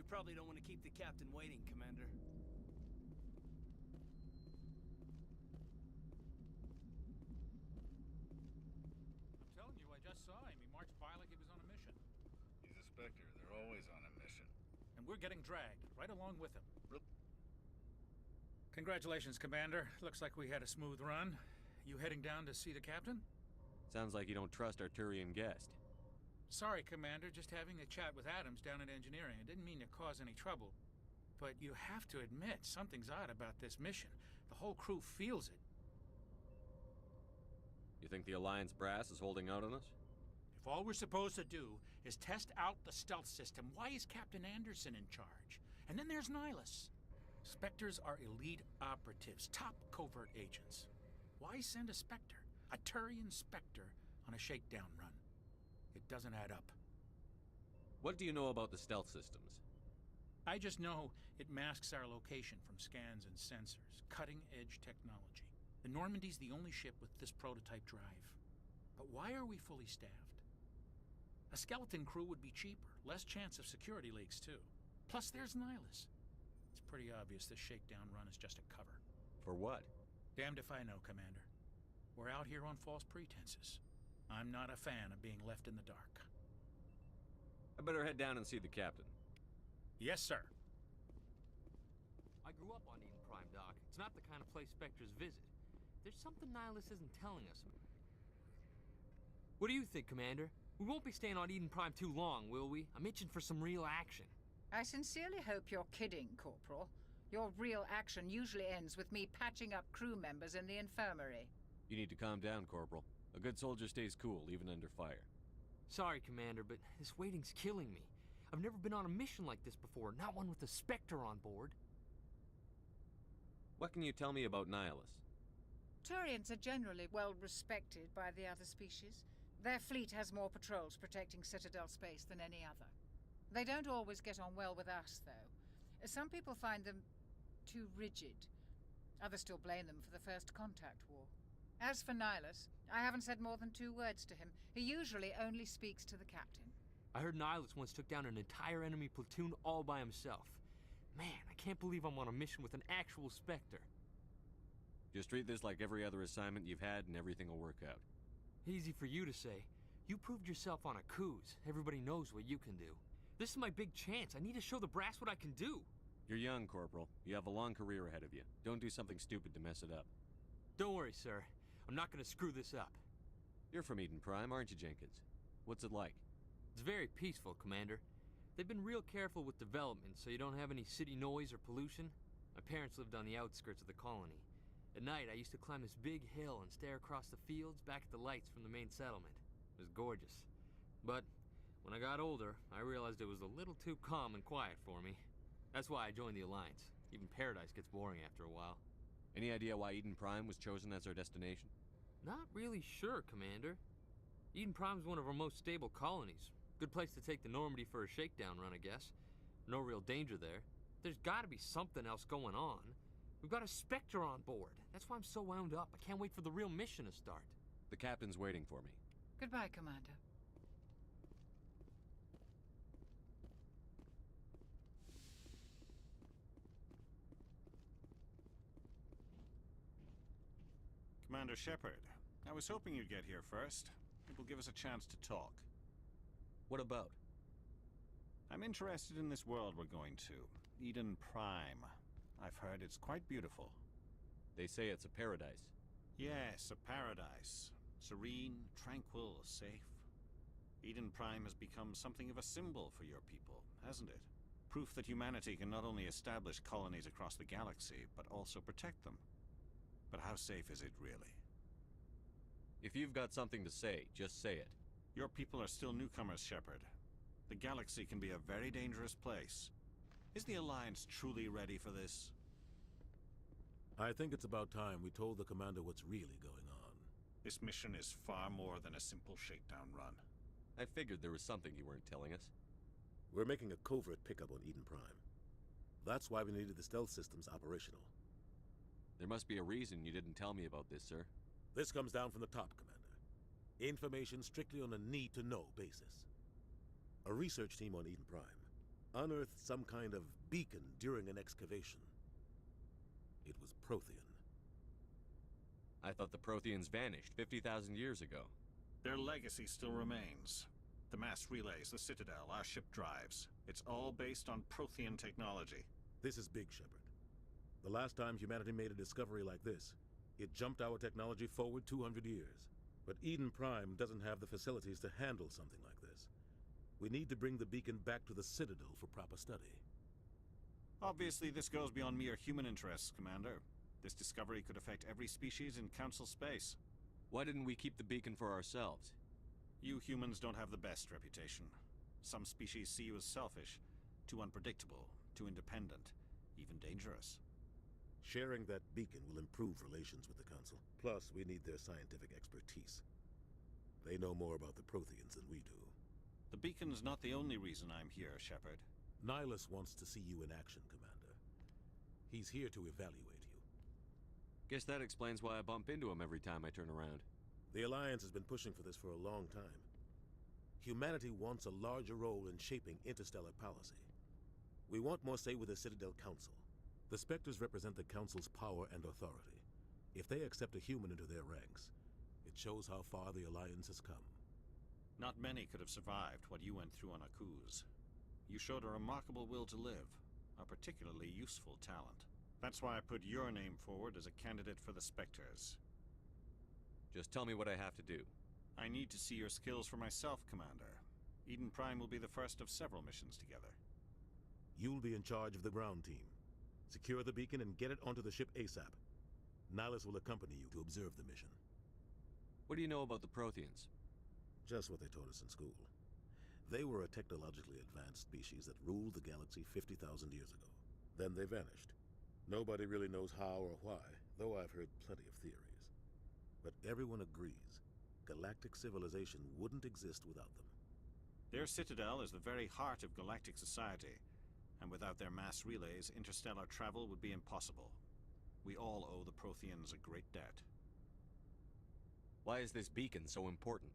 probably don't want to keep the captain waiting, Commander. I'm telling you, I just saw him. He marched by like he was on a mission. He's a Spectre. They're always on a mission. And we're getting dragged, right along with him. Congratulations, Commander. Looks like we had a smooth run. You heading down to see the captain? Sounds like you don't trust our Turian guest. Sorry, Commander. Just having a chat with Adams down at engineering. I didn't mean to cause any trouble. But you have to admit, something's odd about this mission. The whole crew feels it. You think the Alliance brass is holding out on us? If all we're supposed to do is test out the stealth system, why is Captain Anderson in charge? And then there's Nihilus. Spectres are elite operatives, top covert agents. Why send a Spectre, a Turian Spectre, on a shakedown run? It doesn't add up. What do you know about the stealth systems? I just know it masks our location from scans and sensors. Cutting-edge technology. The Normandy's the only ship with this prototype drive. But why are we fully staffed? A skeleton crew would be cheaper, less chance of security leaks too. Plus there's Nihilus. It's pretty obvious this shakedown run is just a cover. For what? Damned if I know, Commander. We're out here on false pretenses. I'm not a fan of being left in the dark. I better head down and see the captain. Yes, sir. I grew up on Eden Prime, Doc. It's not the kind of place Spectres visit. There's something Nihilus isn't telling us. What do you think, Commander? We won't be staying on Eden Prime too long, will we? I'm itching for some real action. I sincerely hope you're kidding, Corporal. Your real action usually ends with me patching up crew members in the infirmary. You need to calm down, Corporal. A good soldier stays cool, even under fire. Sorry, Commander, but this waiting's killing me. I've never been on a mission like this before, not one with a Spectre on board. What can you tell me about Nihilus? Turians are generally well respected by the other species. Their fleet has more patrols protecting Citadel space than any other. They don't always get on well with us, though. Some people find them too rigid. Others still blame them for the First Contact War. As for Nihilus, I haven't said more than 2 words to him. He usually only speaks to the captain. I heard Nihilus once took down an entire enemy platoon all by himself. Man, I can't believe I'm on a mission with an actual Spectre. Just treat this like every other assignment you've had and everything will work out. Easy for you to say. You proved yourself on a cruise. Everybody knows what you can do. This is my big chance. I need to show the brass what I can do. You're young, Corporal. You have a long career ahead of you. Don't do something stupid to mess it up. Don't worry, sir. I'm not going to screw this up. You're from Eden Prime, aren't you, Jenkins? What's it like? It's very peaceful, Commander. They've been real careful with development, so you don't have any city noise or pollution. My parents lived on the outskirts of the colony. At night, I used to climb this big hill and stare across the fields back at the lights from the main settlement. It was gorgeous. But when I got older, I realized it was a little too calm and quiet for me. That's why I joined the Alliance. Even Paradise gets boring after a while. Any idea why Eden Prime was chosen as our destination? Not really sure, Commander. Eden Prime's one of our most stable colonies. Good place to take the Normandy for a shakedown run, I guess. No real danger there. There's gotta be something else going on. We've got a Spectre on board. That's why I'm so wound up. I can't wait for the real mission to start. The captain's waiting for me. Goodbye, Commander. Commander Sheppard, I was hoping you'd get here first. It will give us a chance to talk. What about? I'm interested in this world we're going to, Eden Prime. I've heard it's quite beautiful. They say it's a paradise. Yes, a paradise. Serene, tranquil, safe. Eden Prime has become something of a symbol for your people, hasn't it? Proof that humanity can not only establish colonies across the galaxy, but also protect them. But how safe is it really? If you've got something to say, just say it. Your people are still newcomers, Sheppard. The galaxy can be a very dangerous place. Is the Alliance truly ready for this? I think it's about time we told the commander what's really going on. This mission is far more than a simple shakedown run. I figured there was something you weren't telling us. We're making a covert pickup on Eden Prime. That's why we needed the stealth systems operational. There must be a reason you didn't tell me about this, sir. This comes down from the top, Commander. Information strictly on a need-to-know basis. A research team on Eden Prime, unearthed some kind of beacon during an excavation. It was Prothean. I thought the Protheans vanished 50,000 years ago. Their legacy still remains. The mass relays, the Citadel, our ship drives. It's all based on Prothean technology. This is big, Sheppard. The last time humanity made a discovery like this, it jumped our technology forward 200 years. But Eden Prime doesn't have the facilities to handle something like this. We need to bring the beacon back to the Citadel for proper study. Obviously, this goes beyond mere human interests, Commander. This discovery could affect every species in Council space. Why didn't we keep the beacon for ourselves? You humans don't have the best reputation. Some species see you as selfish, too unpredictable, too independent, even dangerous. Sharing that beacon will improve relations with the Council. Plus, we need their scientific expertise. They know more about the Protheans than we do. The beacon's not the only reason I'm here, Sheppard. Nihilus wants to see you in action, Commander. He's here to evaluate you. Guess that explains why I bump into him every time I turn around. The Alliance has been pushing for this for a long time. Humanity wants a larger role in shaping interstellar policy. We want more say with the Citadel Council. The Spectres represent the Council's power and authority. If they accept a human into their ranks, it shows how far the Alliance has come. Not many could have survived what you went through on Akuz. You showed a remarkable will to live, a particularly useful talent. That's why I put your name forward as a candidate for the Spectres. Just tell me what I have to do. I need to see your skills for myself, Commander. Eden Prime will be the first of several missions together. You'll be in charge of the ground team. Secure the beacon and get it onto the ship ASAP. Nihilus will accompany you to observe the mission. What do you know about the Protheans? Just what they taught us in school. They were a technologically advanced species that ruled the galaxy 50,000 years ago. Then they vanished. Nobody really knows how or why, though I've heard plenty of theories. But everyone agrees, galactic civilization wouldn't exist without them. Their citadel is the very heart of galactic society, and without their mass relays, interstellar travel would be impossible. We all owe the Protheans a great debt. Why is this beacon so important?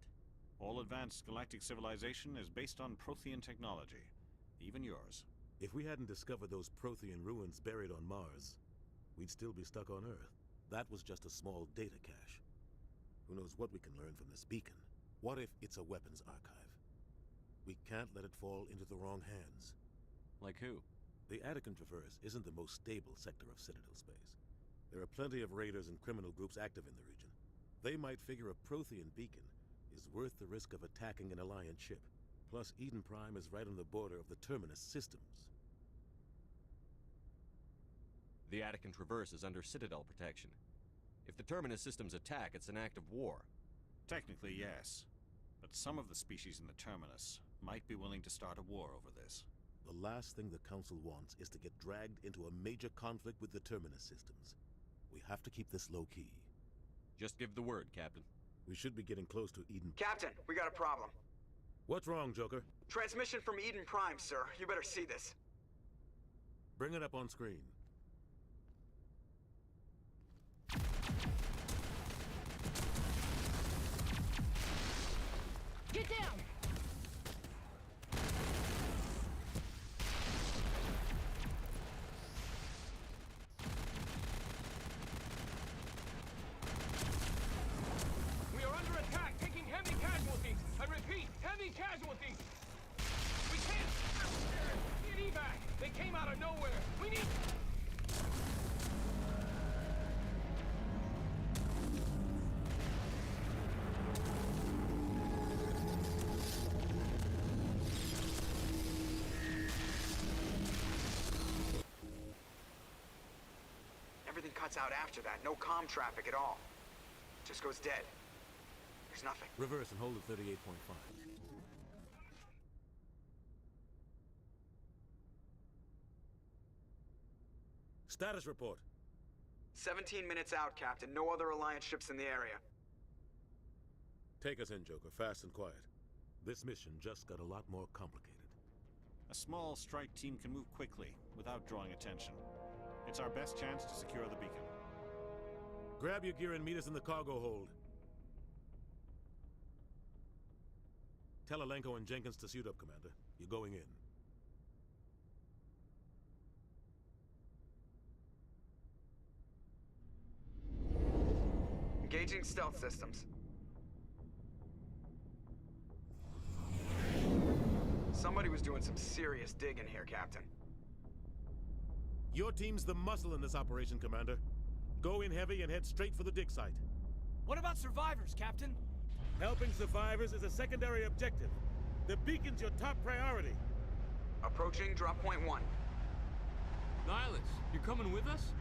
All advanced galactic civilization is based on Prothean technology, even yours. If we hadn't discovered those Prothean ruins buried on Mars, we'd still be stuck on Earth. That was just a small data cache. Who knows what we can learn from this beacon? What if it's a weapons archive? We can't let it fall into the wrong hands. Like who? The Attican Traverse isn't the most stable sector of Citadel space. There are plenty of raiders and criminal groups active in the region. They might figure a Prothean beacon is worth the risk of attacking an Alliance ship. Plus, Eden Prime is right on the border of the Terminus systems. The Attican Traverse is under Citadel protection. If the Terminus systems attack, it's an act of war. Technically, yes. But some of the species in the Terminus might be willing to start a war over this. The last thing the Council wants is to get dragged into a major conflict with the Terminus systems. We have to keep this low-key. Just give the word, Captain. We should be getting close to Eden. Captain, we got a problem. What's wrong, Joker? Transmission from Eden Prime, sir. You better see this. Bring it up on screen. Get down! We are under attack, taking heavy casualties. I repeat, heavy casualties. We can't get evac. They came out of nowhere. We need... Everything cuts out after that. No comm traffic at all. Just goes dead. There's nothing. Reverse and hold at 38.5. Status report. 17 minutes out, Captain. No other Alliance ships in the area. Take us in, Joker, fast and quiet. This mission just got a lot more complicated. A small strike team can move quickly, without drawing attention. It's our best chance to secure the beacon. Grab your gear and meet us in the cargo hold. Tell Alenko and Jenkins to suit up, Commander. You're going in. Engaging stealth systems. Somebody was doing some serious digging here, Captain. Your team's the muscle in this operation, Commander. Go in heavy and head straight for the dig site. What about survivors, Captain? Helping survivors is a secondary objective. The beacon's your top priority. Approaching drop point 1. Nihilus, you're coming with us?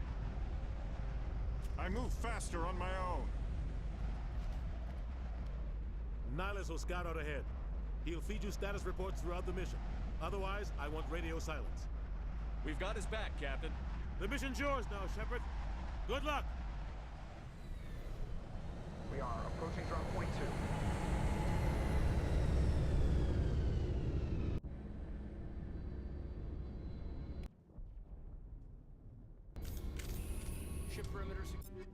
I move faster on my own. Nihilus will scout out ahead. He'll feed you status reports throughout the mission. Otherwise, I want radio silence. We've got his back, Captain. The mission's yours now, Sheppard. Good luck! We are approaching drop point 2. Ship perimeter secure,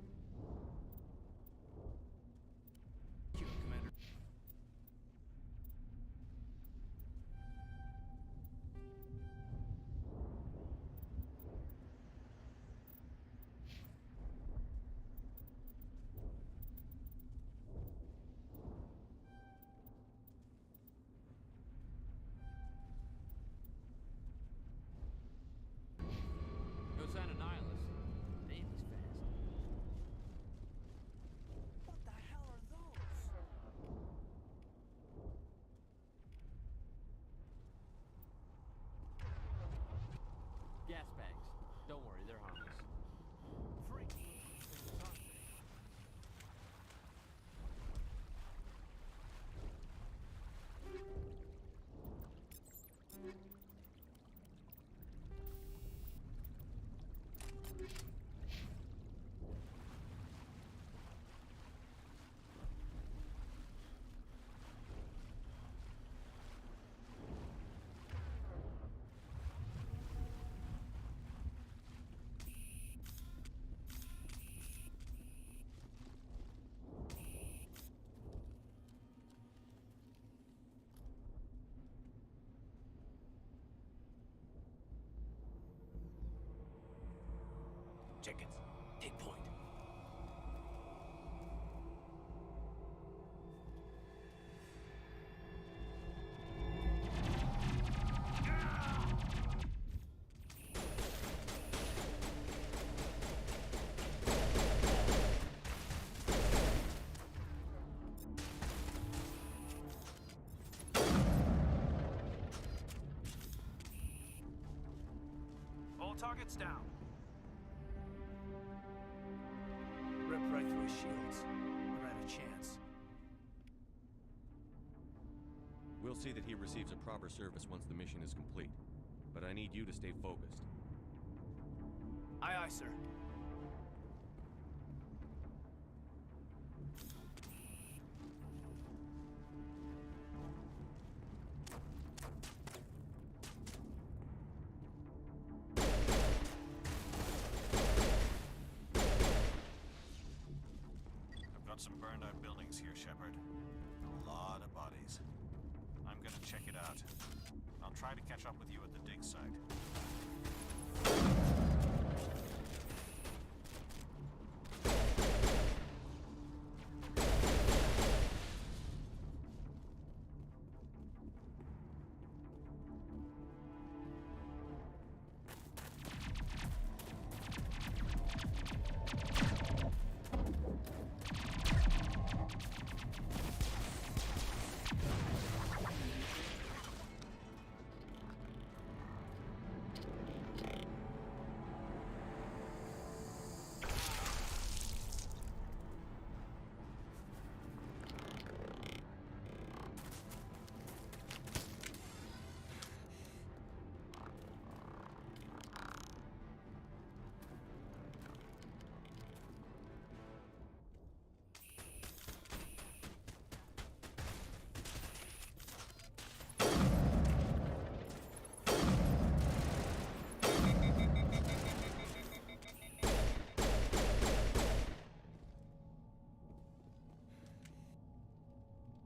Commander. No sign of Nihilus. Damn, he's fast. What the hell are those? Gas bags. Don't worry, they're harmless. Freak. Jenkins, take point. All targets down. Rip right through his shields. We're out of chance. We'll see that he receives a proper service once the mission is complete. But I need you to stay focused. Aye, aye, sir. I've got some burned out buildings here, Sheppard. A lot of bodies. I'm gonna check it out. I'll try to catch up with you at the dig site.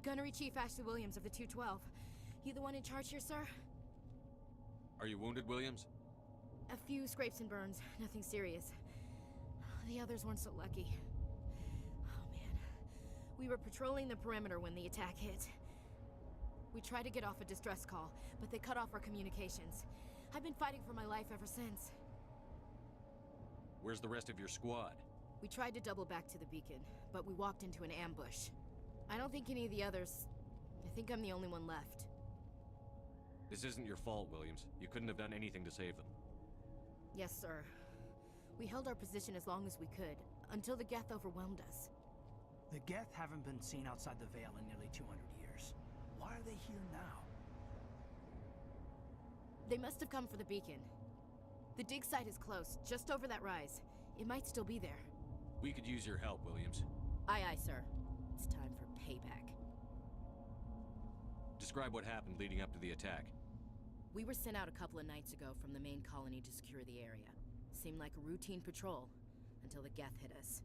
Gunnery Chief Ashley Williams of the 212. You the one in charge here, sir? Are you wounded, Williams? A few scrapes and burns, nothing serious. The others weren't so lucky. Oh, man. We were patrolling the perimeter when the attack hit. We tried to get off a distress call, but they cut off our communications. I've been fighting for my life ever since. Where's the rest of your squad? We tried to double back to the beacon, but we walked into an ambush. I don't think any of the others... I think I'm the only one left. This isn't your fault, Williams. You couldn't have done anything to save them. Yes, sir. We held our position as long as we could, until the Geth overwhelmed us. The Geth haven't been seen outside the Veil in nearly 200 years. Why are they here now? They must have come for the beacon. The dig site is close, just over that rise. It might still be there. We could use your help, Williams. Aye, aye, sir. It's time for payback. Describe what happened leading up to the attack. We were sent out a couple of nights ago from the main colony to secure the area. Seemed like a routine patrol, until the Geth hit us.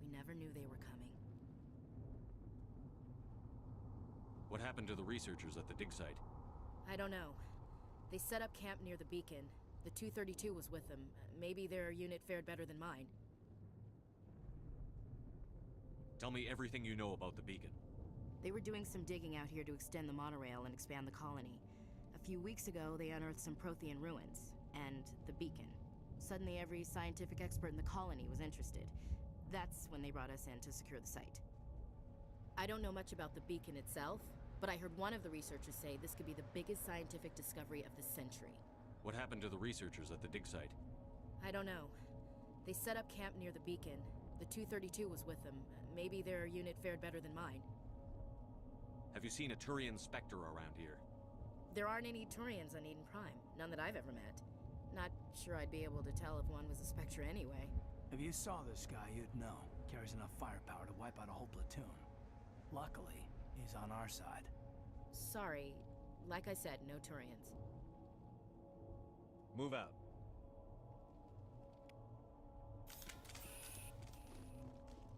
We never knew they were coming. What happened to the researchers at the dig site? I don't know. They set up camp near the beacon. The 232 was with them. Maybe their unit fared better than mine. Tell me everything you know about the beacon. They were doing some digging out here to extend the monorail and expand the colony. A few weeks ago, they unearthed some Prothean ruins, and the beacon. Suddenly, every scientific expert in the colony was interested. That's when they brought us in to secure the site. I don't know much about the beacon itself, but I heard one of the researchers say this could be the biggest scientific discovery of the century. What happened to the researchers at the dig site? I don't know. They set up camp near the beacon. The 232 was with them. Maybe their unit fared better than mine. Have you seen a Turian Spectre around here? There aren't any Turians on Eden Prime. None that I've ever met. Not sure I'd be able to tell if one was a Spectre anyway. If you saw this guy, you'd know. Carries enough firepower to wipe out a whole platoon. Luckily, he's on our side. Sorry. Like I said, no Turians. Move out.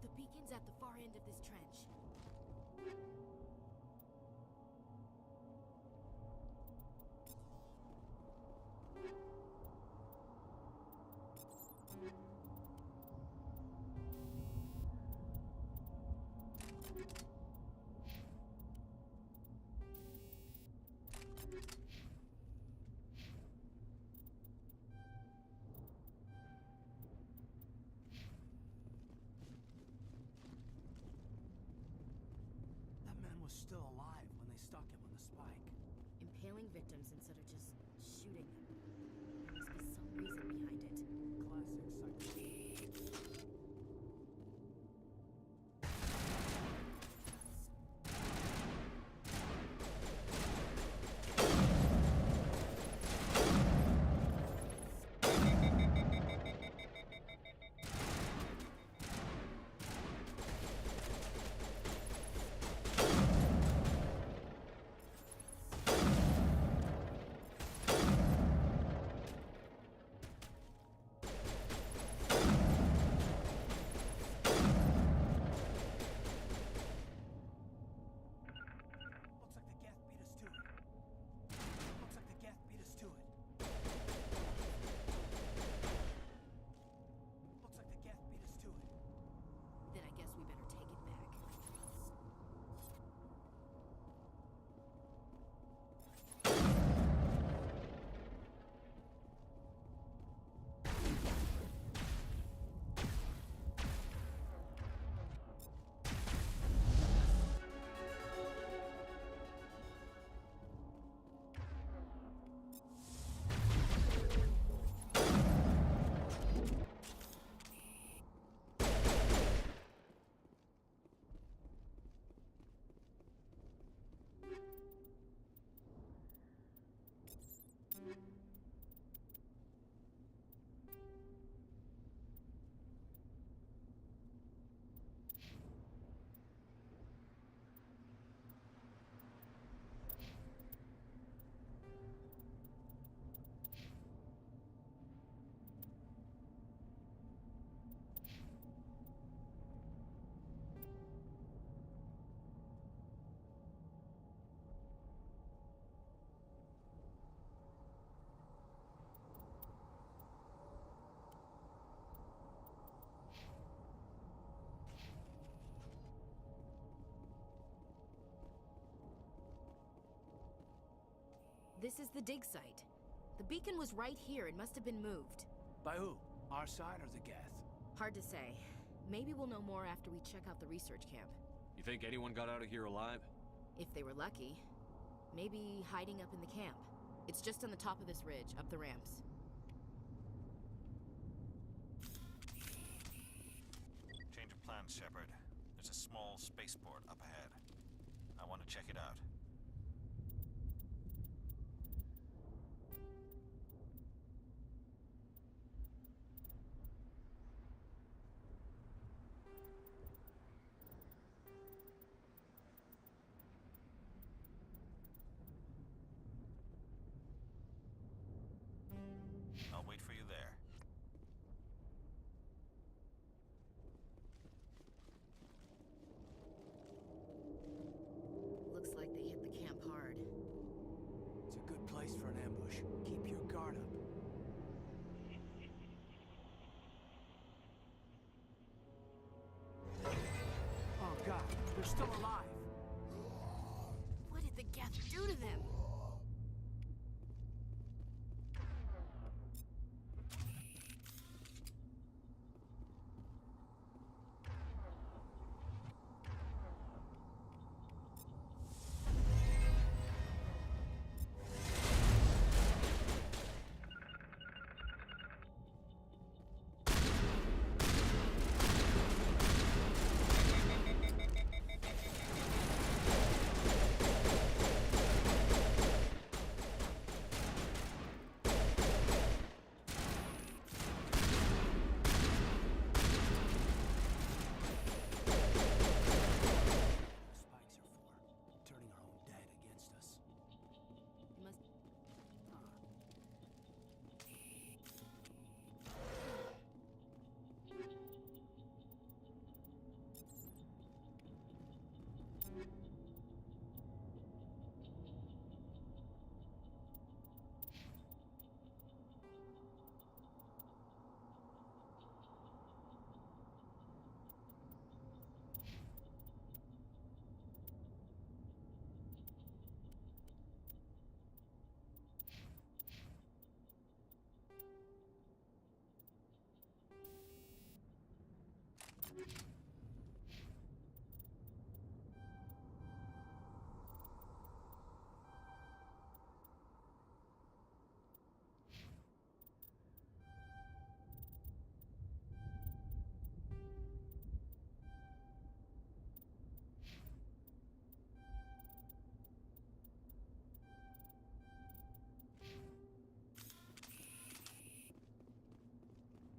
The beacon's at the far end of this trench. Still alive when they stuck him with the spike. Impaling victims instead of just shooting them. There must be some reason behind it. Classic psycho. This is the dig site. The beacon was right here. It must have been moved. By who? Our side or the Geth? Hard to say. Maybe we'll know more after we check out the research camp. You think anyone got out of here alive? If they were lucky. Maybe hiding up in the camp. It's just on the top of this ridge, up the ramps. Change of plans, Sheppard. There's a small spaceport up ahead. I want to check it out. I'll wait for you there. Looks like they hit the camp hard. It's a good place for an ambush. Keep your guard up. Oh god, they're still alive. What did the Geth do to them?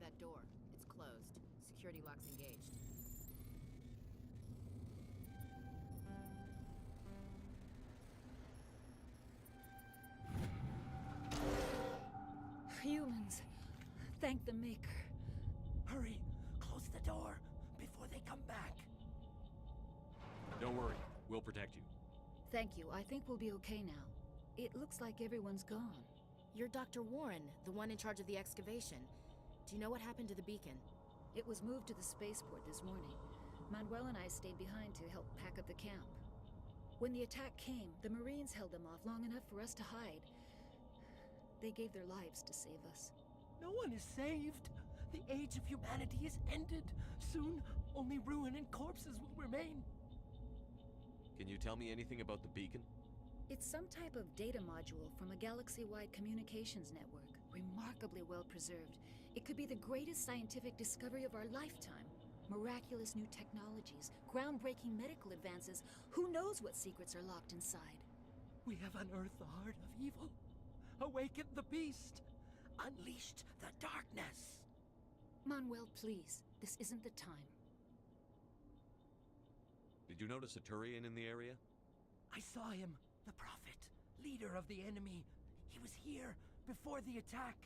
That door. It's closed. Security lock's engaged. Humans. Thank the Maker. Hurry! Close the door before they come back. Don't worry. We'll protect you. Thank you. I think we'll be okay now. It looks like everyone's gone. You're Dr. Warren, the one in charge of the excavation. Do you know what happened to the beacon? It was moved to the spaceport this morning. Manuel and I stayed behind to help pack up the camp. When the attack came, the Marines held them off long enough for us to hide. They gave their lives to save us. No one is saved. The age of humanity is ended. Soon, only ruin and corpses will remain. Can you tell me anything about the beacon? It's some type of data module from a galaxy-wide communications network. Remarkably well preserved. It could be the greatest scientific discovery of our lifetime. Miraculous new technologies, groundbreaking medical advances. Who knows what secrets are locked inside? We have unearthed the heart of evil, awakened the beast, unleashed the darkness. Manuel, please. This isn't the time. Did you notice a Turian in the area? I saw him, the Prophet, leader of the enemy. He was here before the attack.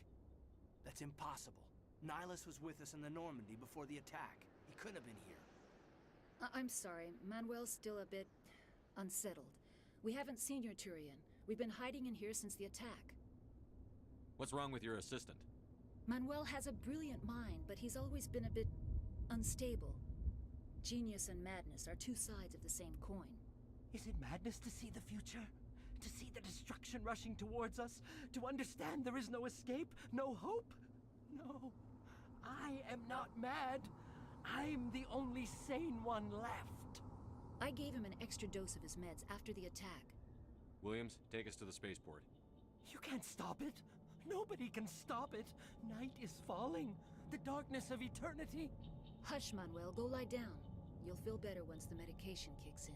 That's impossible. Nihilus was with us in the Normandy before the attack. He couldn't have been here. I'm sorry. Manuel's still a bit unsettled. We haven't seen your Turian. We've been hiding in here since the attack. What's wrong with your assistant? Manuel has a brilliant mind, but he's always been a bit unstable. Genius and madness are two sides of the same coin. Is it madness to see the future? To see the destruction rushing towards us? To understand there is no escape? No hope? No. I am not mad. I'm the only sane one left. I gave him an extra dose of his meds after the attack. Williams, take us to the spaceport. You can't stop it. Nobody can stop it. Night is falling. The darkness of eternity. Hush, Manuel. Go lie down. You'll feel better once the medication kicks in.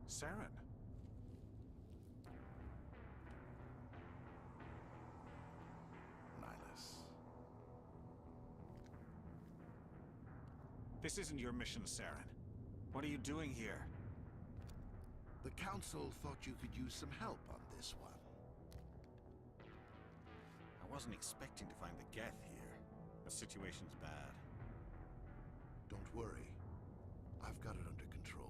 Saren. Nihilus. This isn't your mission, Saren. What are you doing here? The Council thought you could use some help on this one. I wasn't expecting to find the Geth here. The situation's bad. Don't worry. I've got it under control.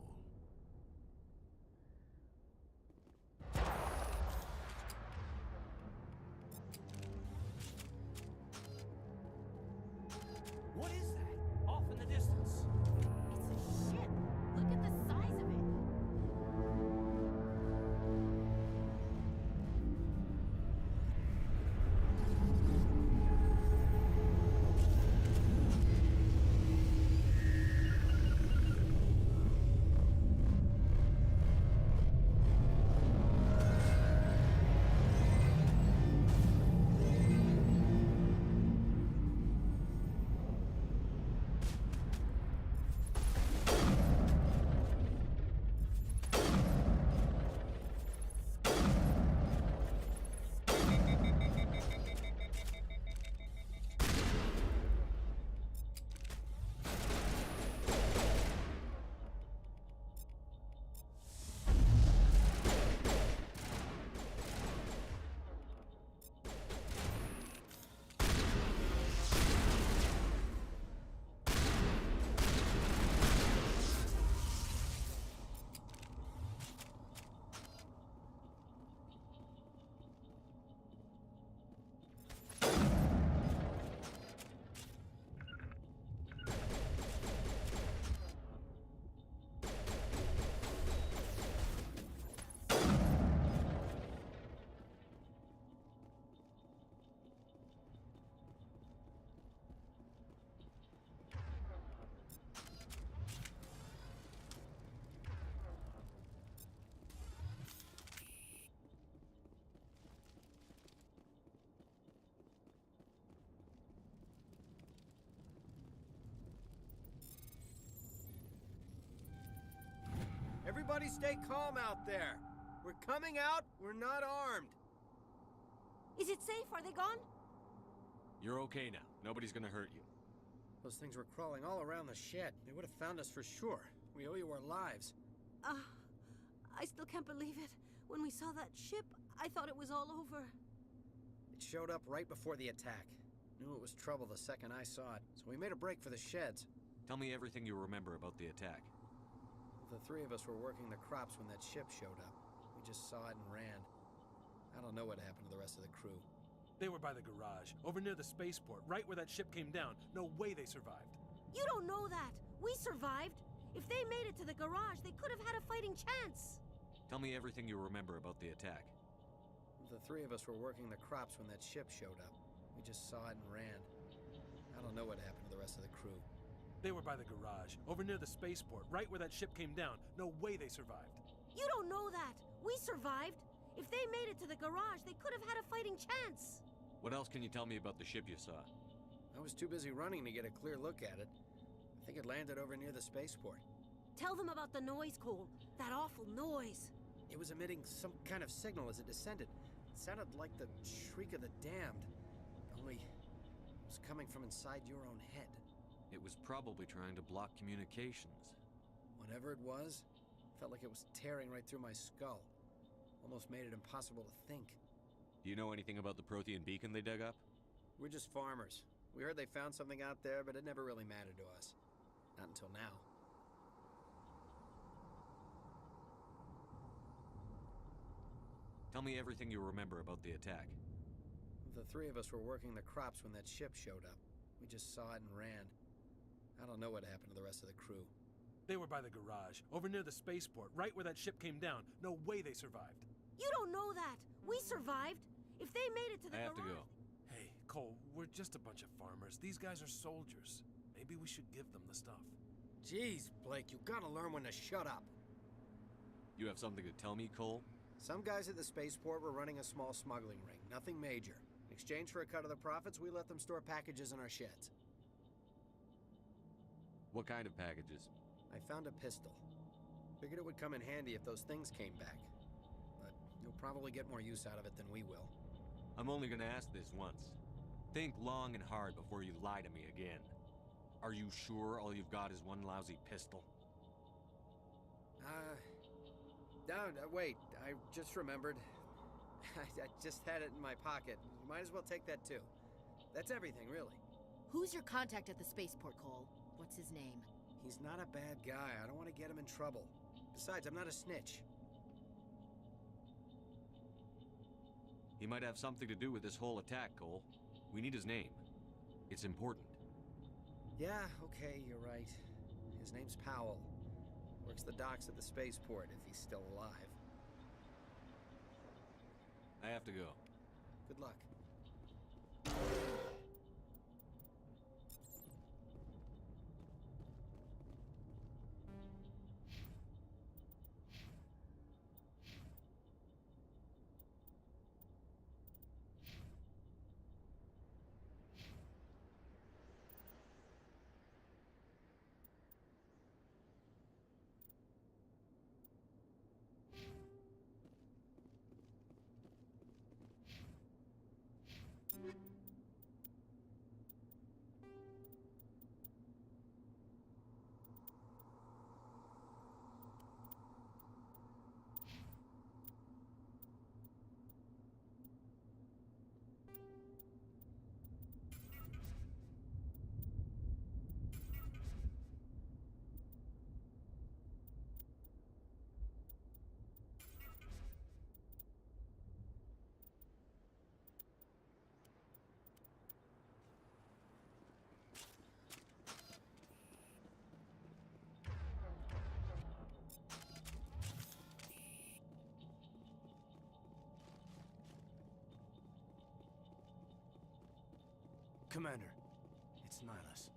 What is that? Off in the distance. It's a ship. Look at the size of it. Everybody stay calm out there. We're coming out, we're not armed. Is it safe? Are they gone? You're okay now. Nobody's gonna hurt you. Those things were crawling all around the shed. They would have found us for sure. We owe you our lives. I still can't believe it. When we saw that ship, I thought it was all over. It showed up right before the attack. Knew it was trouble the second I saw it, so we made a break for the sheds. Tell me everything you remember about the attack. The three of us were working the crops when that ship showed up. We just saw it and ran. I don't know what happened to the rest of the crew. They were by the garage, over near the spaceport, right where that ship came down. No way they survived. You don't know that. We survived. If they made it to the garage, they could have had a fighting chance. Tell me everything you remember about the attack. The three of us were working the crops when that ship showed up. We just saw it and ran. I don't know what happened to the rest of the crew. They were by the garage, over near the spaceport, right where that ship came down. No way they survived. You don't know that. We survived. If they made it to the garage, they could have had a fighting chance. What else can you tell me about the ship you saw? I was too busy running to get a clear look at it. I think it landed over near the spaceport. Tell them about the noise, Cole. That awful noise. It was emitting some kind of signal as it descended. It sounded like the shriek of the damned. Only it was coming from inside your own head. It was probably trying to block communications. Whatever it was, felt like it was tearing right through my skull. Almost made it impossible to think. Do you know anything about the Prothean beacon they dug up? We're just farmers. We heard they found something out there, but it never really mattered to us. Not until now. Tell me everything you remember about the attack. The three of us were working the crops when that ship showed up. We just saw it and ran. I don't know what happened to the rest of the crew. They were by the garage, over near the spaceport, right where that ship came down. No way they survived. You don't know that. We survived. If they made it to the I have to garage... go. Hey, Cole, we're just a bunch of farmers. These guys are soldiers. Maybe we should give them the stuff. Jeez, Blake, you gotta learn when to shut up. You have something to tell me, Cole? Some guys at the spaceport were running a small smuggling ring, nothing major. In exchange for a cut of the profits, we let them store packages in our sheds. What kind of packages? I found a pistol. Figured it would come in handy if those things came back. But you'll probably get more use out of it than we will. I'm only gonna ask this once. Think long and hard before you lie to me again. Are you sure all you've got is one lousy pistol? No, wait. I just remembered. I just had it in my pocket. You might as well take that too. That's everything, really. Who's your contact at the spaceport, Cole? What's his name? He's not a bad guy. I don't want to get him in trouble. Besides, I'm not a snitch. He might have something to do with this whole attack, Cole. We need his name. It's important. Yeah, okay, you're right. His name's Powell. Works the docks at the spaceport, if he's still alive. I have to go. Good luck. Commander, it's Nihilus.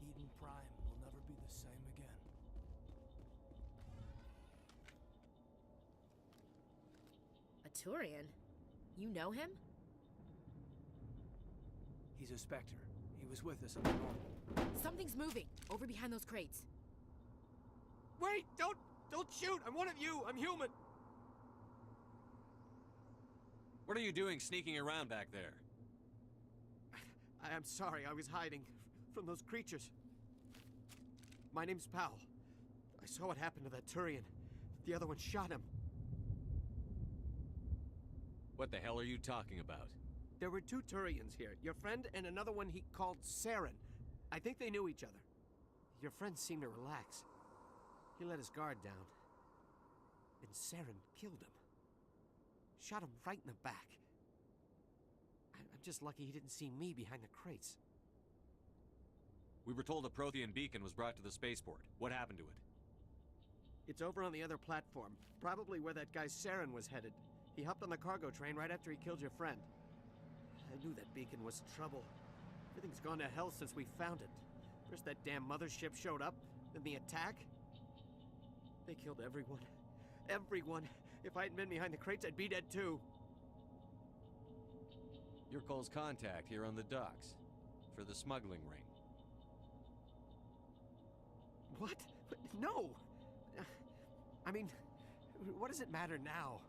Eden Prime will never be the same again. A Turian? You know him? He's a Spectre. He was with us in the north. Something's moving, over behind those crates. Wait! Don't shoot! I'm one of you! I'm human! What are you doing sneaking around back there? I'm sorry, I was hiding from those creatures. My name's Powell. I saw what happened to that Turian. The other one shot him. What the hell are you talking about? There were two Turians here. Your friend and another one he called Saren. I think they knew each other. Your friend seemed to relax. He let his guard down. And Saren killed him. Shot him right in the back. I'm just lucky he didn't see me behind the crates. We were told a Prothean beacon was brought to the spaceport. What happened to it? It's over on the other platform. Probably where that guy Saren was headed. He hopped on the cargo train right after he killed your friend. I knew that beacon was trouble. Everything's gone to hell since we found it. First that damn mothership showed up, then the attack. They killed everyone. Everyone. If I hadn't been behind the crates, I'd be dead too. You're Cole's contact here on the docks. For the smuggling ring. What? No! I mean, what does it matter now?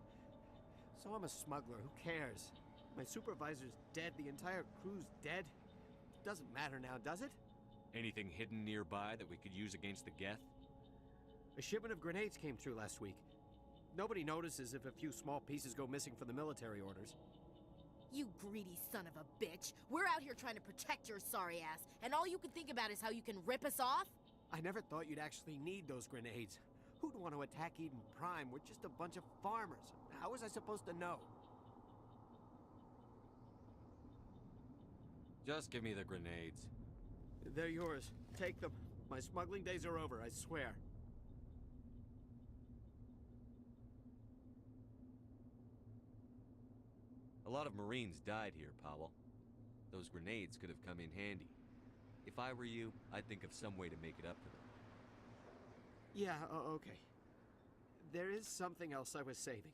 So I'm a smuggler, who cares? My supervisor's dead, the entire crew's dead. Doesn't matter now, does it? Anything hidden nearby that we could use against the Geth? A shipment of grenades came through last week. Nobody notices if a few small pieces go missing from the military orders. You greedy son of a bitch. We're out here trying to protect your sorry ass, and all you can think about is how you can rip us off? I never thought you'd actually need those grenades. Who'd want to attack Eden Prime? We're just a bunch of farmers. How was I supposed to know? Just give me the grenades. They're yours. Take them. My smuggling days are over, I swear. A lot of Marines died here, Powell. Those grenades could have come in handy. If I were you, I'd think of some way to make it up to them. Yeah, okay. There is something else I was saving.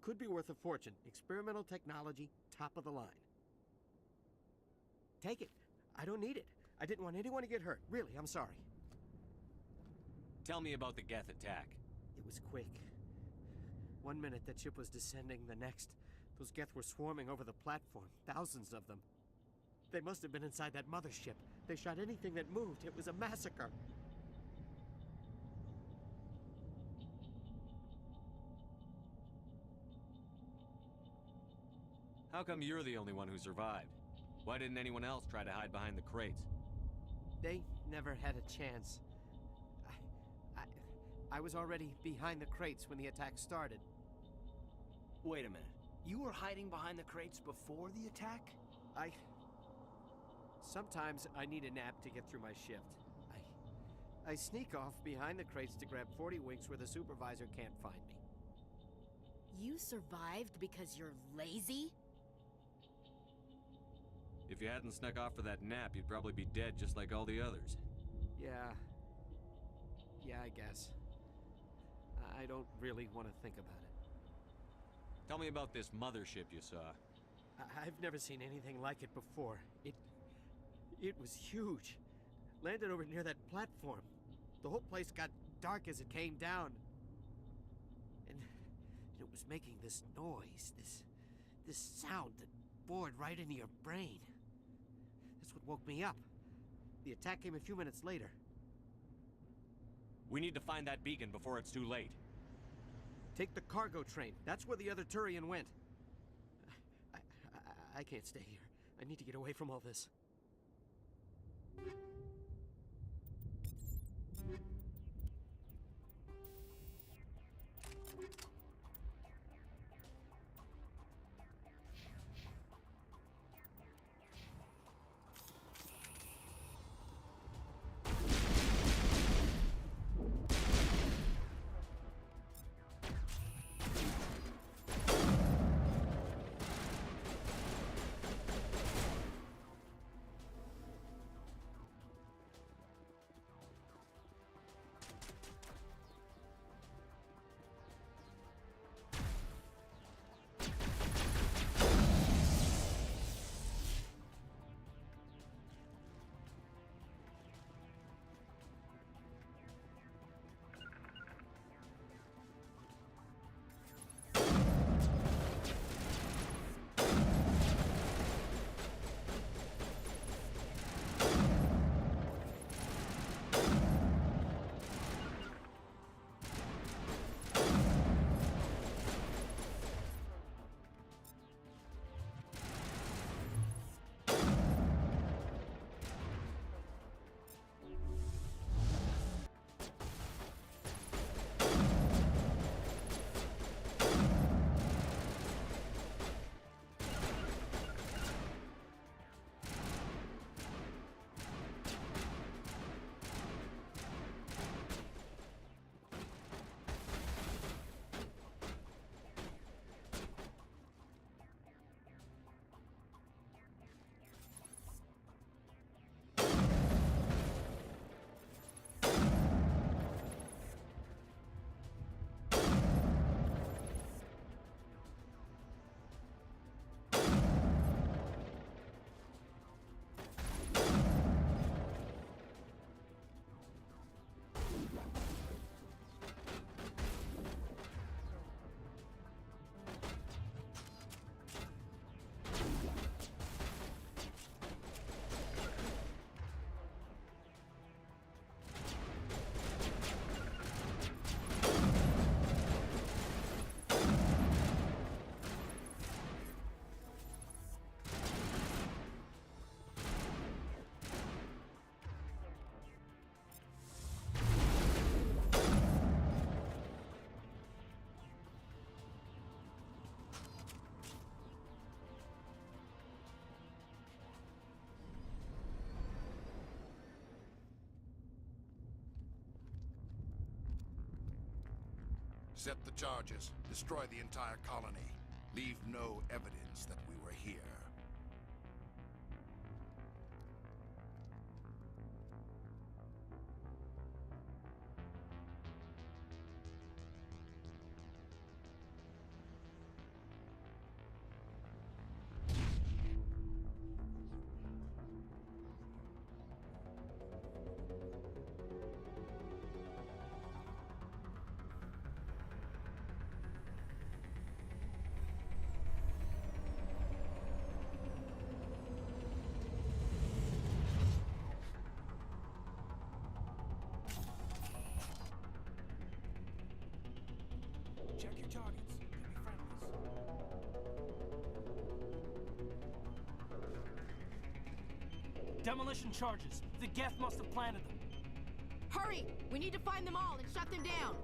Could be worth a fortune. Experimental technology, top of the line. Take it. I don't need it. I didn't want anyone to get hurt. Really, I'm sorry. Tell me about the Geth attack. It was quick. 1 minute that ship was descending, the next, those Geth were swarming over the platform. Thousands of them. They must have been inside that mothership. They shot anything that moved. It was a massacre. How come you're the only one who survived? Why didn't anyone else try to hide behind the crates? They never had a chance. I was already behind the crates when the attack started. Wait a minute. You were hiding behind the crates before the attack? Sometimes I need a nap to get through my shift. I sneak off behind the crates to grab 40 winks where the supervisor can't find me. You survived because you're lazy? If you hadn't snuck off for that nap, you'd probably be dead just like all the others. Yeah, I guess. I don't really want to think about it. Tell me about this mothership you saw. I've never seen anything like it before. It was huge. Landed over near that platform. The whole place got dark as it came down. And it was making this noise, this sound that bored right into your brain. That's what woke me up. The attack came a few minutes later. We need to find that beacon before it's too late. Take the cargo train. That's where the other Turian went. I can't stay here. I need to get away from all this. Set the charges. Destroy the entire colony. Leave no evidence that we were here. Check your targets. They'll be friendlies. Demolition charges. The Geth must have planted them. Hurry! We need to find them all and shut them down!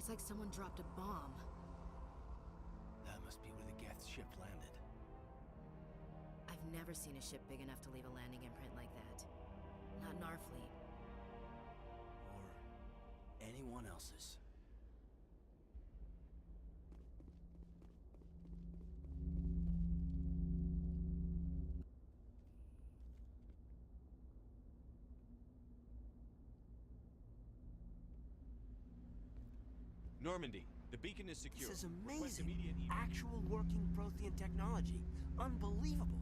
Looks like someone dropped a bomb. That must be where the Geth ship landed. I've never seen a ship big enough to leave a landing imprint like that. Not in our fleet. Or anyone else's. Normandy, the beacon is secure. This is Request amazing. immediate Actual working Prothean technology. Unbelievable.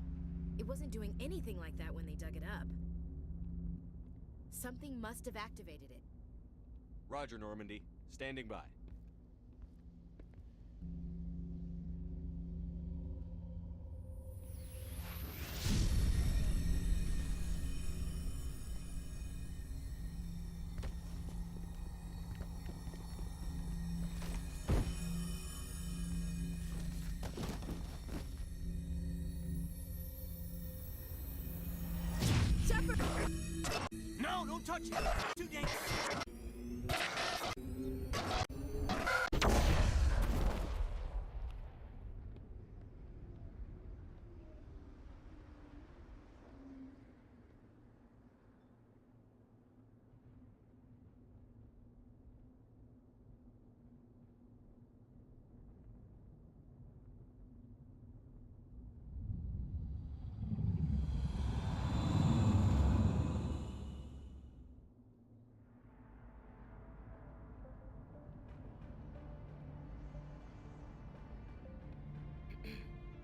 It wasn't doing anything like that when they dug it up. Something must have activated it. Roger, Normandy. Standing by. Sheppard! No, don't touch it! Too dangerous!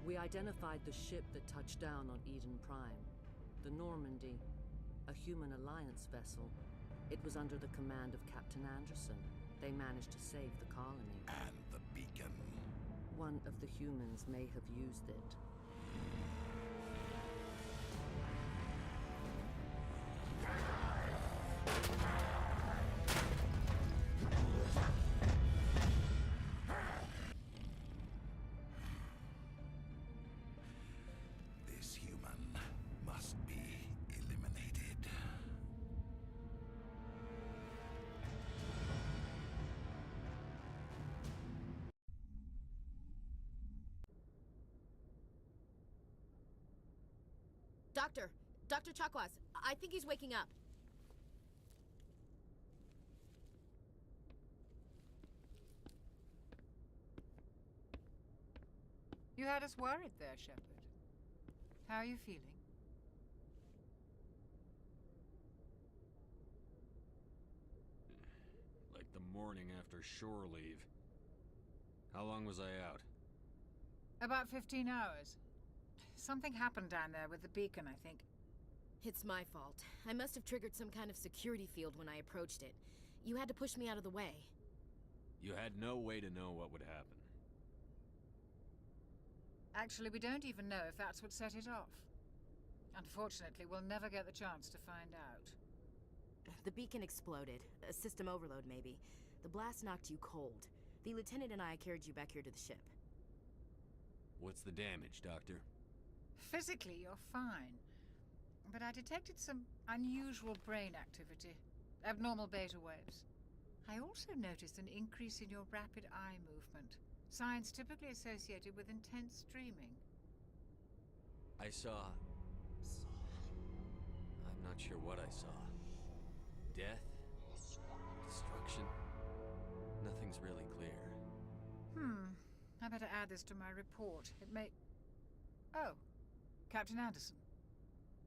We identified the ship that touched down on Eden Prime. The Normandy, a human alliance vessel. It was under the command of Captain Anderson. They managed to save the colony. And the beacon. One of the humans may have used it. This human must be eliminated. Dr. Chakwas, I think he's waking up. You had us worried there, Sheppard. How are you feeling? Like the morning after shore leave. How long was I out? About 15 hours. Something happened down there with the beacon, I think. It's my fault. I must have triggered some kind of security field when I approached it. You had to push me out of the way. You had no way to know what would happen. Actually, we don't even know if that's what set it off. Unfortunately, we'll never get the chance to find out. The beacon exploded. A system overload, maybe. The blast knocked you cold. The lieutenant and I carried you back here to the ship. What's the damage, Doctor? Physically, you're fine. But I detected some unusual brain activity. Abnormal beta waves. I also noticed an increase in your rapid eye movement. Signs typically associated with intense dreaming. I saw... I'm not sure what I saw. Death? Destruction? Nothing's really clear. I better add this to my report. It may... Oh, Captain Anderson.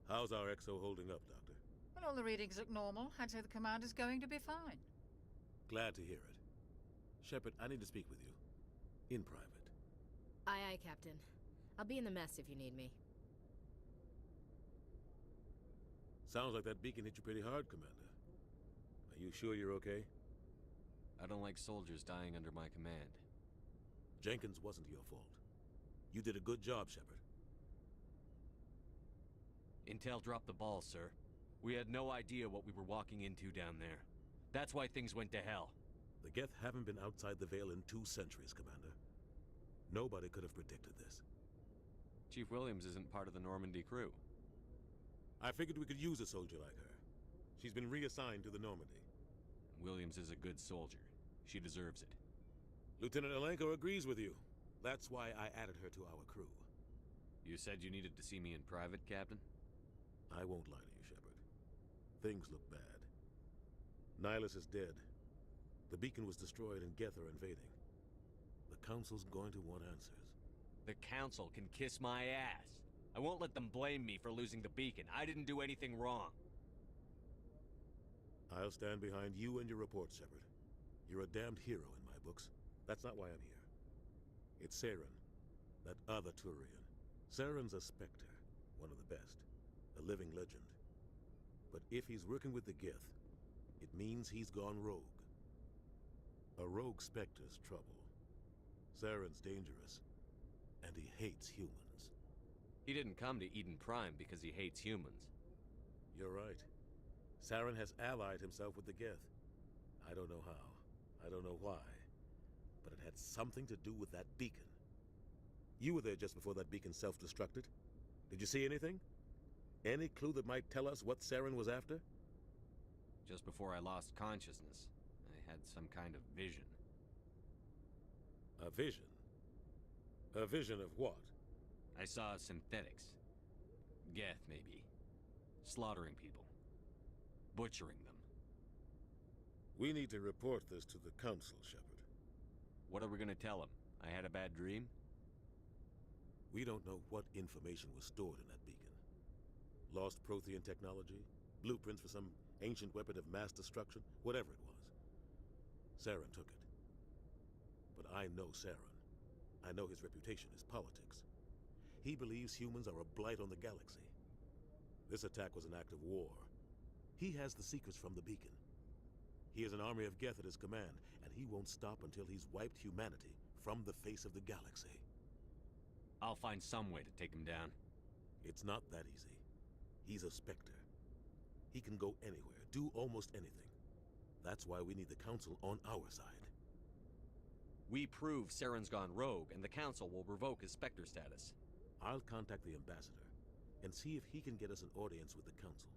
How's our XO holding up, Doctor? Well, all the readings look normal. I'd say the commander's going to be fine. Glad to hear it. Sheppard, I need to speak with you. In private. Aye, aye, Captain. I'll be in the mess if you need me. Sounds like that beacon hit you pretty hard, Commander. Are you sure you're okay? I don't like soldiers dying under my command. Jenkins wasn't your fault. You did a good job, Sheppard. Intel dropped the ball, sir. We had no idea what we were walking into down there. That's why things went to hell. The Geth haven't been outside the Veil in 2 centuries, Commander. Nobody could have predicted this. Chief Williams isn't part of the Normandy crew. I figured we could use a soldier like her. She's been reassigned to the Normandy. Williams is a good soldier. She deserves it. Lieutenant Alenko agrees with you. That's why I added her to our crew. You said you needed to see me in private, Captain? I won't lie to you, Sheppard. Things look bad. Nihilus is dead. The beacon was destroyed and Geth are invading. The Council's going to want answers. The Council can kiss my ass. I won't let them blame me for losing the beacon. I didn't do anything wrong. I'll stand behind you and your report, Sheppard. You're a damned hero in my books. That's not why I'm here. It's Saren, that other Turian. Saren's a Spectre, one of the best, a living legend. But if he's working with the Geth, it means he's gone rogue. A rogue Spectre's trouble. Saren's dangerous, and he hates humans. He didn't come to Eden Prime because he hates humans. You're right. Saren has allied himself with the Geth. I don't know how. I don't know why. But it had something to do with that beacon. You were there just before that beacon self-destructed. Did you see anything? Any clue that might tell us what Saren was after? Just before I lost consciousness, I had some kind of vision. A vision? A vision of what? I saw synthetics. Geth, maybe. Slaughtering people. Butchering them. We need to report this to the Council, Sheppard. What are we gonna tell him? I had a bad dream? We don't know what information was stored in that beacon. Lost Prothean technology? Blueprints for some ancient weapon of mass destruction? Whatever it was. Saren took it. But I know Saren. I know his reputation is politics. He believes humans are a blight on the galaxy. This attack was an act of war. He has the secrets from the beacon. He has an army of Geth at his command, and he won't stop until he's wiped humanity from the face of the galaxy. I'll find some way to take him down. It's not that easy. He's a Spectre. He can go anywhere, do almost anything. That's why we need the Council on our side. We prove Saren's gone rogue, and the Council will revoke his Spectre status. I'll contact the Ambassador and see if he can get us an audience with the Council.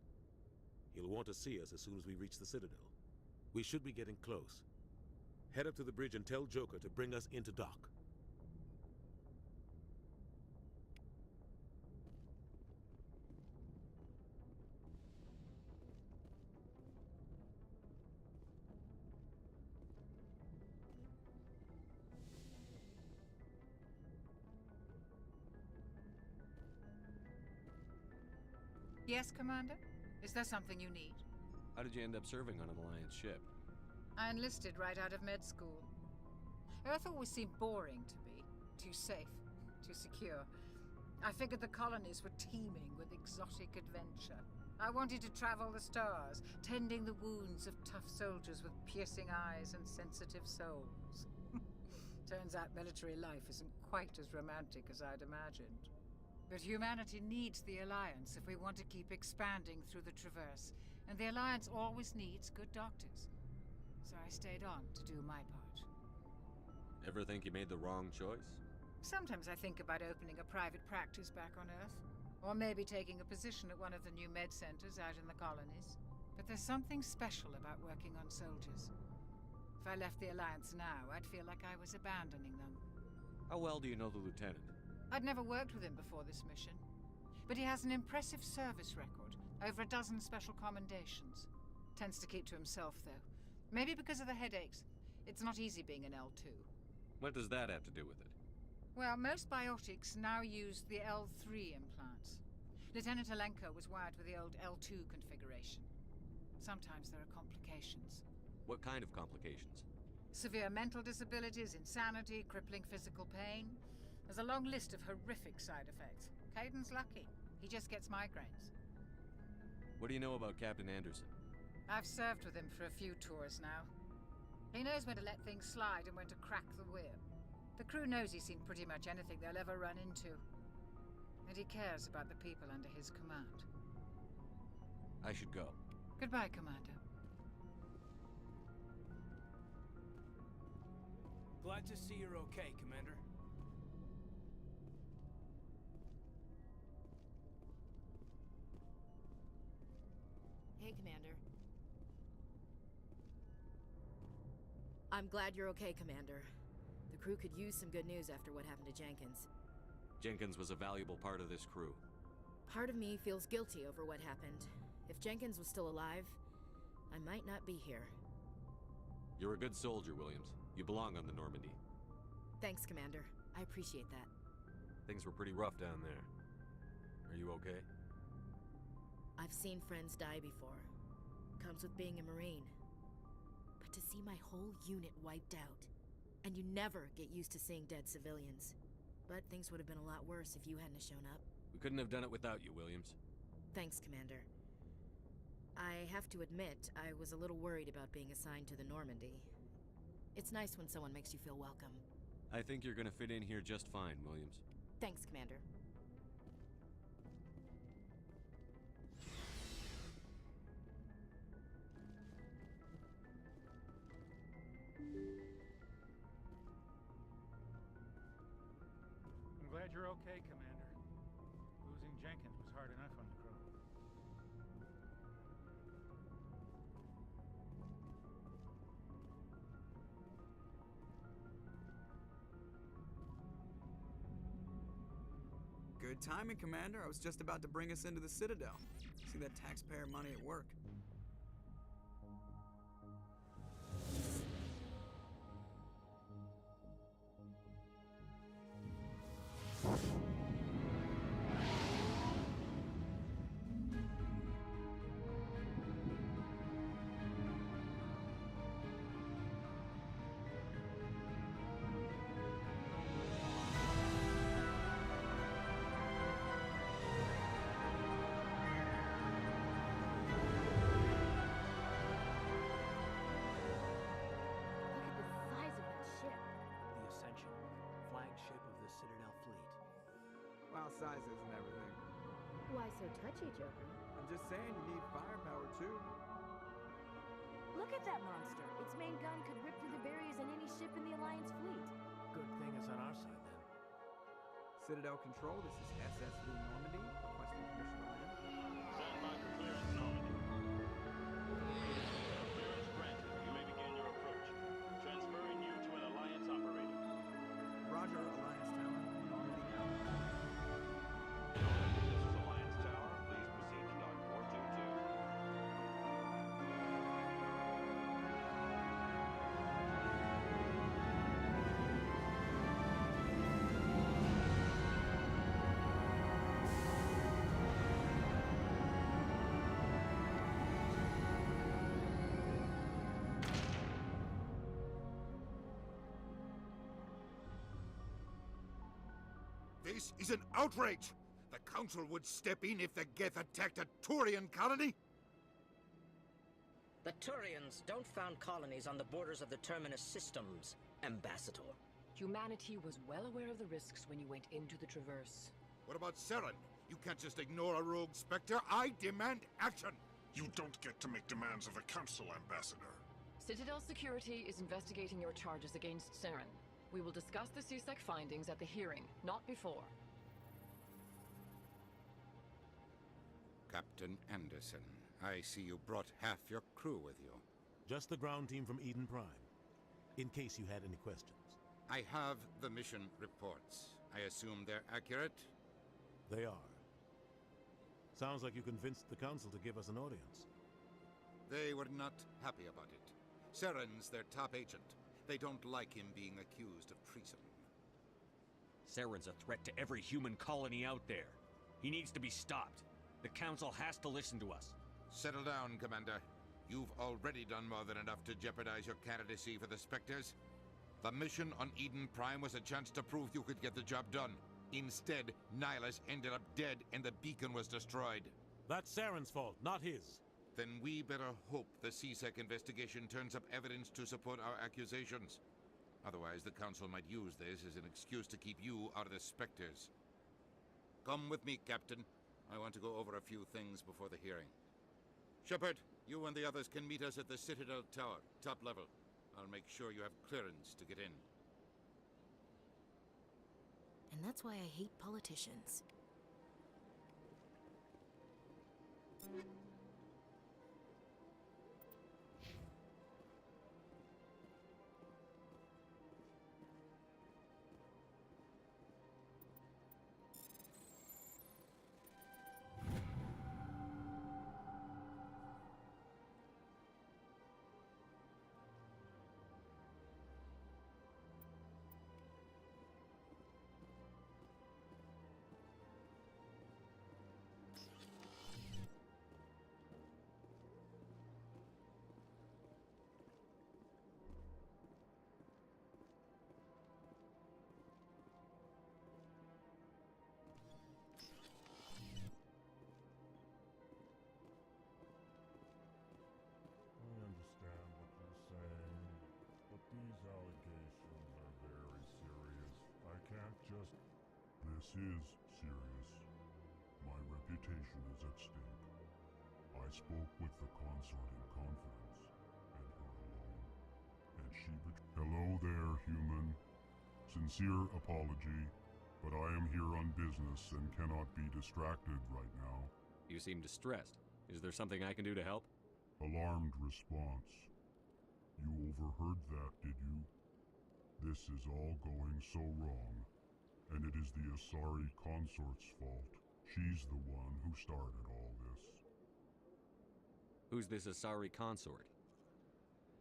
He'll want to see us as soon as we reach the Citadel. We should be getting close. Head up to the bridge and tell Joker to bring us into dock. Yes, Commander? Is there something you need? How did you end up serving on an Alliance ship? I enlisted right out of med school. Earth always seemed boring to me. Too safe, too secure. I figured the colonies were teeming with exotic adventure. I wanted to travel the stars, tending the wounds of tough soldiers with piercing eyes and sensitive souls. Turns out military life isn't quite as romantic as I'd imagined. But humanity needs the Alliance if we want to keep expanding through the Traverse, and the Alliance always needs good doctors. So I stayed on to do my part. Ever think you made the wrong choice? Sometimes I think about opening a private practice back on Earth, or maybe taking a position at one of the new med centers out in the colonies. But there's something special about working on soldiers. If I left the Alliance now, I'd feel like I was abandoning them. How well do you know the Lieutenant? I'd never worked with him before this mission, but he has an impressive service record, over a dozen special commendations. Tends to keep to himself, though. Maybe because of the headaches. It's not easy being an L2. What does that have to do with it? Well, most biotics now use the L3 implants. Lieutenant Alenko was wired with the old L2 configuration. Sometimes there are complications. What kind of complications? Severe mental disabilities, insanity, crippling physical pain. There's a long list of horrific side effects. Caden's lucky. He just gets migraines. What do you know about Captain Anderson? I've served with him for a few tours now. He knows when to let things slide and when to crack the whip. The crew knows he's seen pretty much anything they'll ever run into. And he cares about the people under his command. I should go. Goodbye, Commander. Glad to see you're okay, Commander. Hey, Commander. I'm glad you're okay, Commander. crew could use some good news after what happened to Jenkins. Jenkins was a valuable part of this crew. Part of me feels guilty over what happened. If Jenkins was still alive, I might not be here. You're a good soldier, Williams. You belong on the Normandy. Thanks, Commander. I appreciate that. Things were pretty rough down there. Are you okay? I've seen friends die before. Comes with being a Marine. But to see my whole unit wiped out, and you never get used to seeing dead civilians. But things would have been a lot worse if you hadn't shown up. We couldn't have done it without you, Williams. Thanks, Commander. I have to admit, I was a little worried about being assigned to the Normandy. It's nice when someone makes you feel welcome. I think you're gonna fit in here just fine, Williams. Thanks, Commander. I'm glad you're okay, Commander. Losing Jenkins was hard enough on the crew. Good timing, Commander. I was just about to bring us into the Citadel. See that taxpayer money at work. Sizes and everything. Why so touchy, Joker? I'm just saying you need firepower too. Look at that monster. Its main gun could rip through the barriers in any ship in the Alliance fleet. Good thing it's on our side then. Citadel Control, this is SSV Normandy, requesting permission to land. Stand by for clearance, Normandy. Clearance granted. You may begin your approach. Transferring you to an Alliance operator. Roger, Alliance Tower. Normandy now. This is an outrage! The Council would step in if the Geth attacked a Turian colony? The Turians don't found colonies on the borders of the Terminus systems, Ambassador. Humanity was well aware of the risks when you went into the Traverse. What about Saren? You can't just ignore a rogue Spectre. I demand action! You don't get to make demands of the Council, Ambassador. Citadel Security is investigating your charges against Saren. We will discuss the CSEC findings at the hearing, not before. Captain Anderson, I see you brought half your crew with you. Just the ground team from Eden Prime, in case you had any questions. I have the mission reports. I assume they're accurate? They are. Sounds like you convinced the Council to give us an audience. They were not happy about it. Saren's their top agent. They don't like him being accused of treason. Saren's a threat to every human colony out there. He needs to be stopped. The Council has to listen to us. Settle down, Commander. You've already done more than enough to jeopardize your candidacy for the Spectres. The mission on Eden Prime was a chance to prove you could get the job done. Instead, Nihilus ended up dead and the beacon was destroyed. That's Saren's fault, not his. Then we better hope the CSEC investigation turns up evidence to support our accusations. Otherwise, the Council might use this as an excuse to keep you out of the Spectres. Come with me, Captain. I want to go over a few things before the hearing. Sheppard, you and the others can meet us at the Citadel Tower, top level. I'll make sure you have clearance to get in. And that's why I hate politicians. This is serious. My reputation is at stake. I spoke with the consort in confidence, and her alone, and she Hello there, human. Sincere apology, but I am here on business and cannot be distracted right now. You seem distressed. Is there something I can do to help? Alarmed response. You overheard that, did you? This is all going so wrong, and it is the Asari consort's fault. She's the one who started all this. Who's this Asari consort?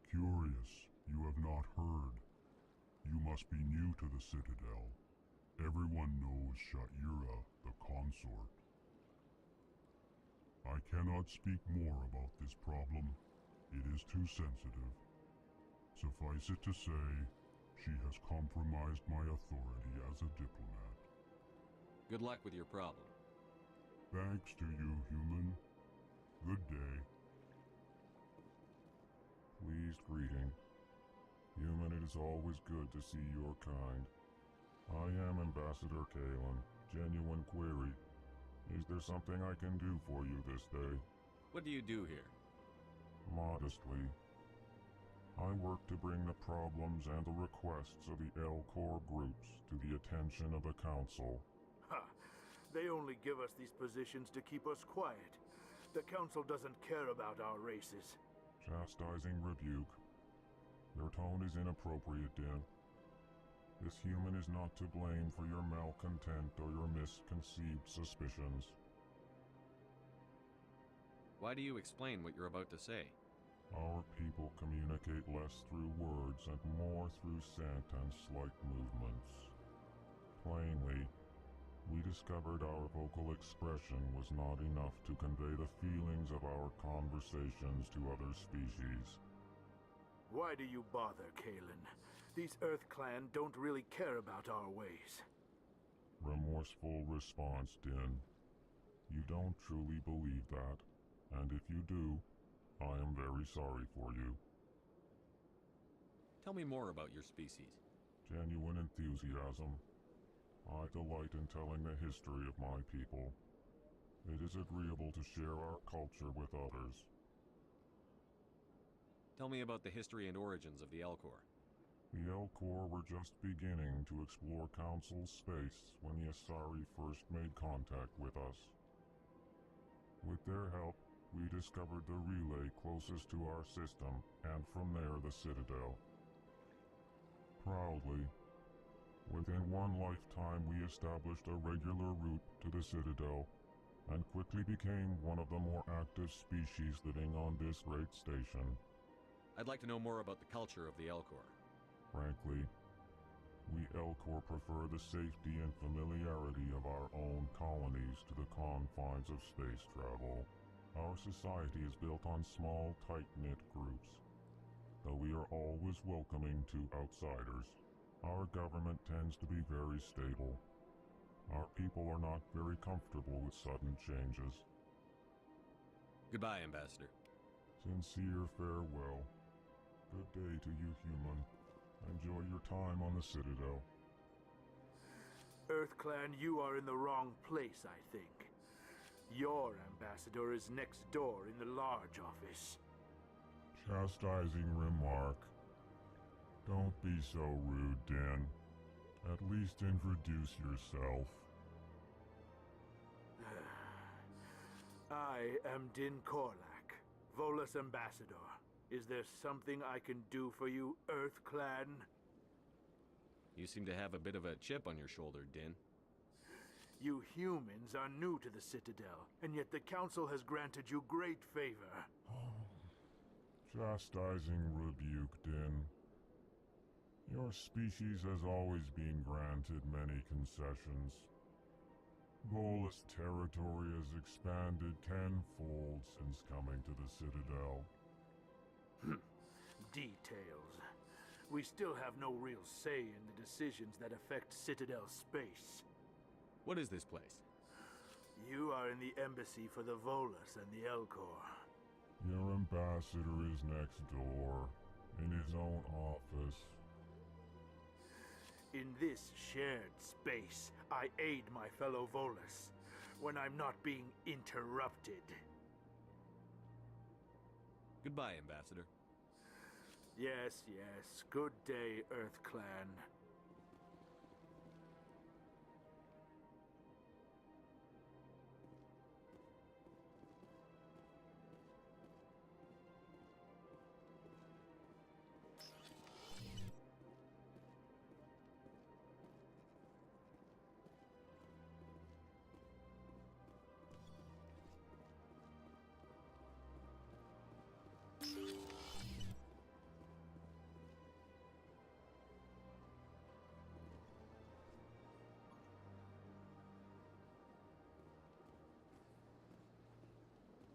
Curious, you have not heard. You must be new to the Citadel. Everyone knows Sha'ira, the consort. I cannot speak more about this problem. It is too sensitive. Suffice it to say, she has compromised my authority as a diplomat. Good luck with your problem. Thanks to you, human. Good day. Pleased greeting. Human, it is always good to see your kind. I am Ambassador Kalen. Genuine query. Is there something I can do for you this day? What do you do here? Modestly. I work to bring the problems and the requests of the Elcor groups to the attention of the Council. Ha! They only give us these positions to keep us quiet. The Council doesn't care about our races. Chastising rebuke. Your tone is inappropriate, Din. This human is not to blame for your malcontent or your misconceived suspicions. Why do you explain what you're about to say? Our people communicate less through words and more through scent and slight movements. Plainly, we discovered our vocal expression was not enough to convey the feelings of our conversations to other species. Why do you bother, Kalen? These Earth Clan don't really care about our ways. Remorseful response, Din. You don't truly believe that, and if you do, I am very sorry for you. Tell me more about your species. Genuine enthusiasm. I delight in telling the history of my people. It is agreeable to share our culture with others. Tell me about the history and origins of the Elcor. The Elcor were just beginning to explore Council space when the Asari first made contact with us. With their help, we discovered the relay closest to our system, and from there the Citadel. Proudly, within one lifetime we established a regular route to the Citadel, and quickly became one of the more active species living on this great station. I'd like to know more about the culture of the Elcor. Frankly, we Elcor prefer the safety and familiarity of our own colonies to the confines of space travel. Our society is built on small, tight-knit groups, though we are always welcoming to outsiders. Our government tends to be very stable. Our people are not very comfortable with sudden changes. Goodbye, Ambassador. Sincere farewell. Good day to you, human. Enjoy your time on the Citadel. Earth Clan, you are in the wrong place, I think. Your ambassador is next door in the large office. Chastising remark. Don't be so rude, Din. At least introduce yourself. I am Din Korlak, Volus ambassador. Is there something I can do for you, Earth Clan? You seem to have a bit of a chip on your shoulder, Din. You humans are new to the Citadel, and yet the Council has granted you great favor. Chastising rebuke, Din. Your species has always been granted many concessions. Volus territory has expanded tenfold since coming to the Citadel. Details. We still have no real say in the decisions that affect Citadel space. What is this place? You are in the embassy for the Volus and the Elcor. Your ambassador is next door, in his own office. In this shared space, I aid my fellow Volus when I'm not being interrupted. Goodbye, Ambassador. Yes, yes. Good day, Earth Clan.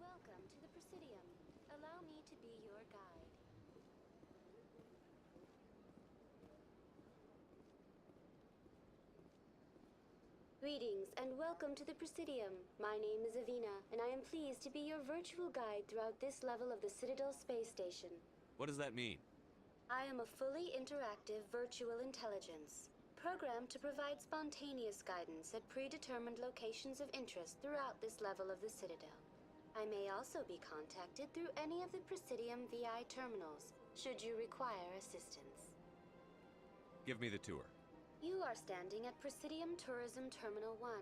Welcome to the Presidium. Allow me to be your guide. Greetings and welcome to the Presidium. My name is Avina, and I am pleased to be your virtual guide throughout this level of the Citadel Space Station. What does that mean? I am a fully interactive virtual intelligence, programmed to provide spontaneous guidance at predetermined locations of interest throughout this level of the Citadel. I may also be contacted through any of the Presidium VI terminals, should you require assistance. Give me the tour. You are standing at Presidium Tourism Terminal 1.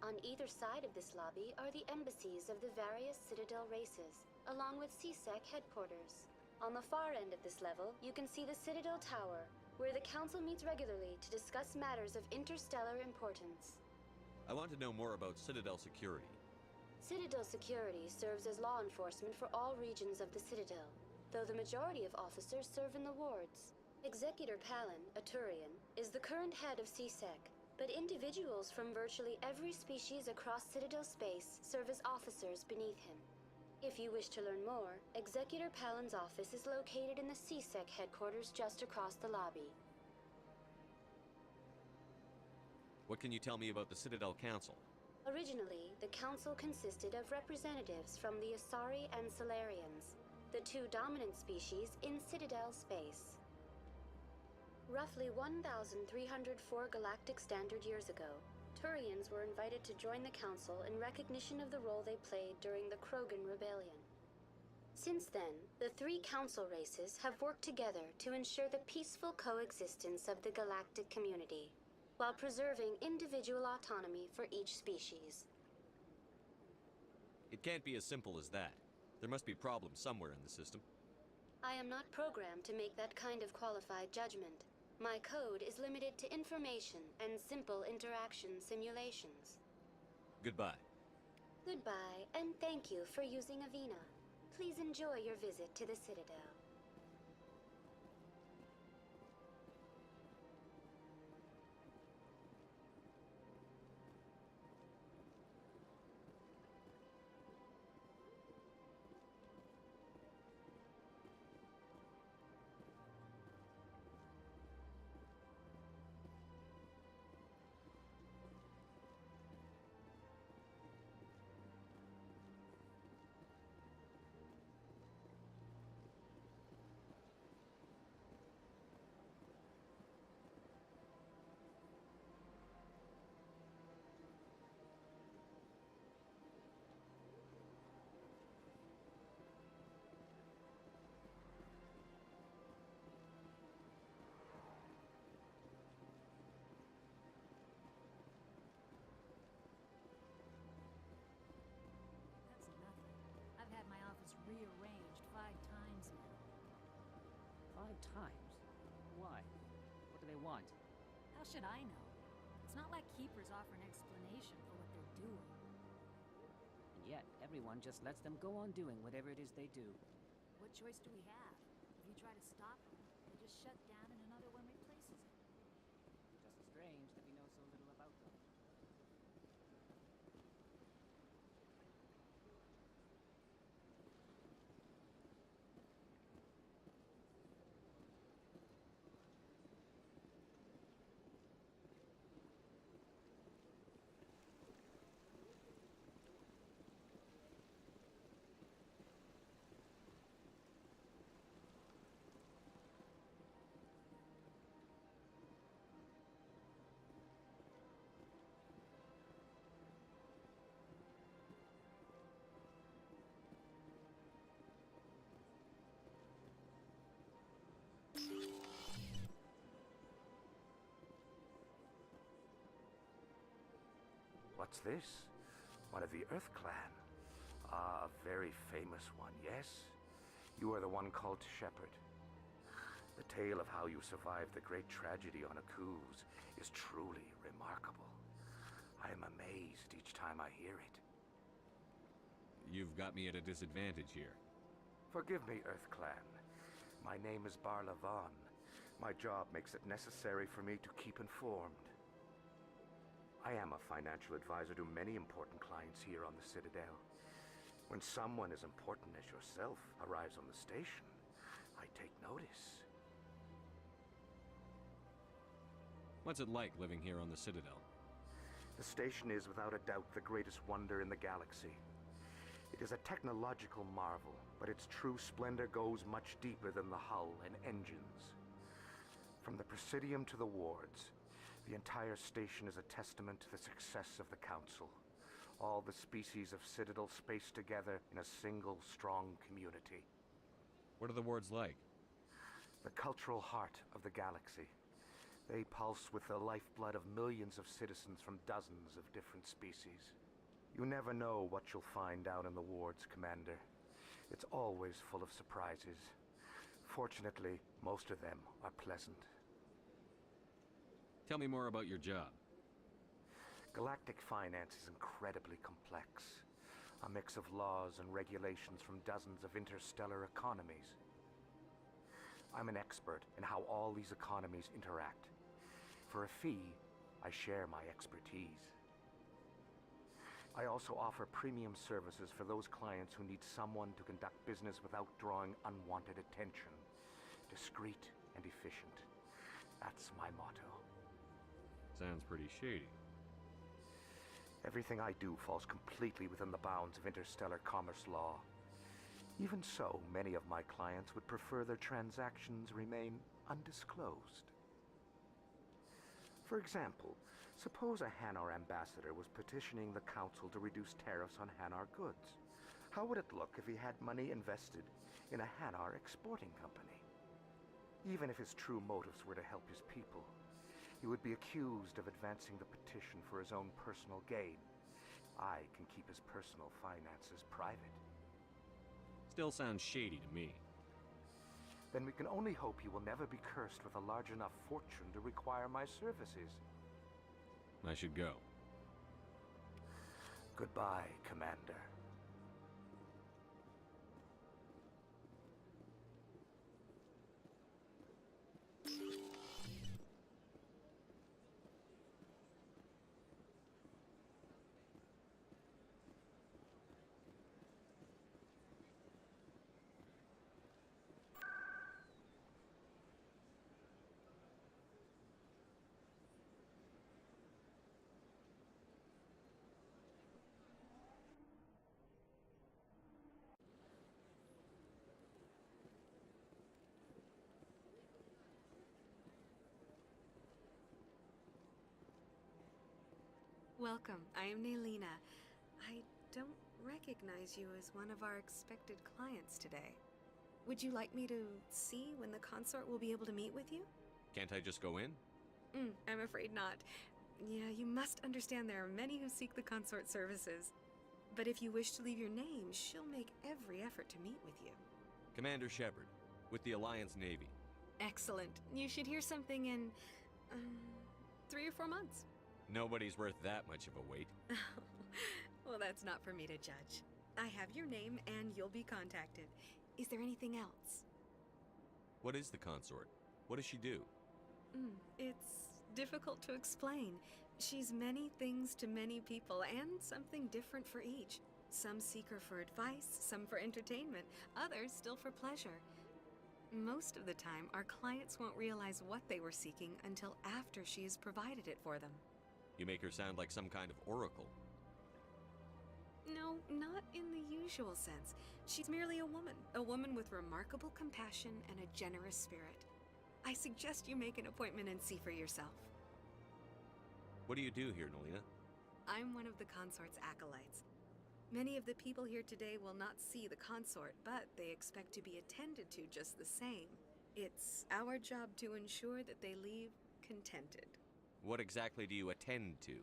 On either side of this lobby are the embassies of the various Citadel races, along with CSEC headquarters. On the far end of this level, you can see the Citadel Tower, where the Council meets regularly to discuss matters of interstellar importance. I want to know more about Citadel security. Citadel security serves as law enforcement for all regions of the Citadel, though the majority of officers serve in the wards. Executor Palin, a Turian, is the current head of CSEC, but individuals from virtually every species across Citadel space serve as officers beneath him. If you wish to learn more, Executor Palin's office is located in the CSEC headquarters just across the lobby. What can you tell me about the Citadel Council? Originally, the Council consisted of representatives from the Asari and Solarians, the two dominant species in Citadel space. Roughly 1,304 galactic standard years ago, Turians were invited to join the Council in recognition of the role they played during the Krogan Rebellion. Since then, the three Council races have worked together to ensure the peaceful coexistence of the galactic community, while preserving individual autonomy for each species. It can't be as simple as that. There must be problems somewhere in the system. I am not programmed to make that kind of qualified judgment. My code is limited to information and simple interaction simulations. Goodbye. Goodbye, and thank you for using Avina. Please enjoy your visit to the Citadel. Rearranged 5 times now. 5 times? Why? What do they want? How should I know? It's not like Keepers offer an explanation for what they're doing. And yet, everyone just lets them go on doing whatever it is they do. What choice do we have? If we try to stop them, they just shut down and another one replaces it. Just strange that we know so little about them. What's this? One of the Earth Clan. Ah, a very famous one, yes? You are the one called Sheppard. The tale of how you survived the great tragedy on Akuz is truly remarkable. I am amazed each time I hear it. You've got me at a disadvantage here. Forgive me, Earth Clan. My name is Barla Vaughn. My job makes it necessary for me to keep informed. I am a financial advisor to many important clients here on the Citadel. When someone as important as yourself arrives on the station, I take notice. What's it like living here on the Citadel? The station is without a doubt the greatest wonder in the galaxy. It is a technological marvel, but its true splendor goes much deeper than the hull and engines. From the Presidium to the wards, the entire station is a testament to the success of the Council. All the species of Citadel spaced together in a single, strong community. What are the wards like? The cultural heart of the galaxy. They pulse with the lifeblood of millions of citizens from dozens of different species. You never know what you'll find out in the wards, Commander. It's always full of surprises. Fortunately, most of them are pleasant. Tell me more about your job. Galactic finance is incredibly complex. A mix of laws and regulations from dozens of interstellar economies. I'm an expert in how all these economies interact. For a fee, I share my expertise. I also offer premium services for those clients who need someone to conduct business without drawing unwanted attention. Discreet and efficient. That's my motto. Sounds pretty shady. Everything I do falls completely within the bounds of interstellar commerce law. Even so, many of my clients would prefer their transactions remain undisclosed. For example, suppose a Hanar ambassador was petitioning the Council to reduce tariffs on Hanar goods. How would it look if he had money invested in a Hanar exporting company? Even if his true motives were to help his people, he would be accused of advancing the petition for his own personal gain. I can keep his personal finances private. Still sounds shady to me. Then we can only hope he will never be cursed with a large enough fortune to require my services. I should go. Goodbye, Commander. Welcome. I am Naylina. I don't recognize you as one of our expected clients today. Would you like me to see when the consort will be able to meet with you? Can't I just go in? I'm afraid not. Yeah, you must understand there are many who seek the consort services. But if you wish to leave your name, she'll make every effort to meet with you. Commander Sheppard, with the Alliance Navy. Excellent. You should hear something in, 3 or 4 months. Nobody's worth that much of a wait. Well, that's not for me to judge. I have your name and you'll be contacted. Is there anything else? What is the consort? What does she do? It's difficult to explain. She's many things to many people and something different for each. Some seek her for advice, some for entertainment, others still for pleasure. Most of the time, our clients won't realize what they were seeking until after she has provided it for them. You make her sound like some kind of oracle. No, not in the usual sense. She's merely a woman with remarkable compassion and a generous spirit. I suggest you make an appointment and see for yourself. What do you do here, Nolina? I'm one of the consort's acolytes. Many of the people here today will not see the consort, but they expect to be attended to just the same. It's our job to ensure that they leave contented. What exactly do you attend to?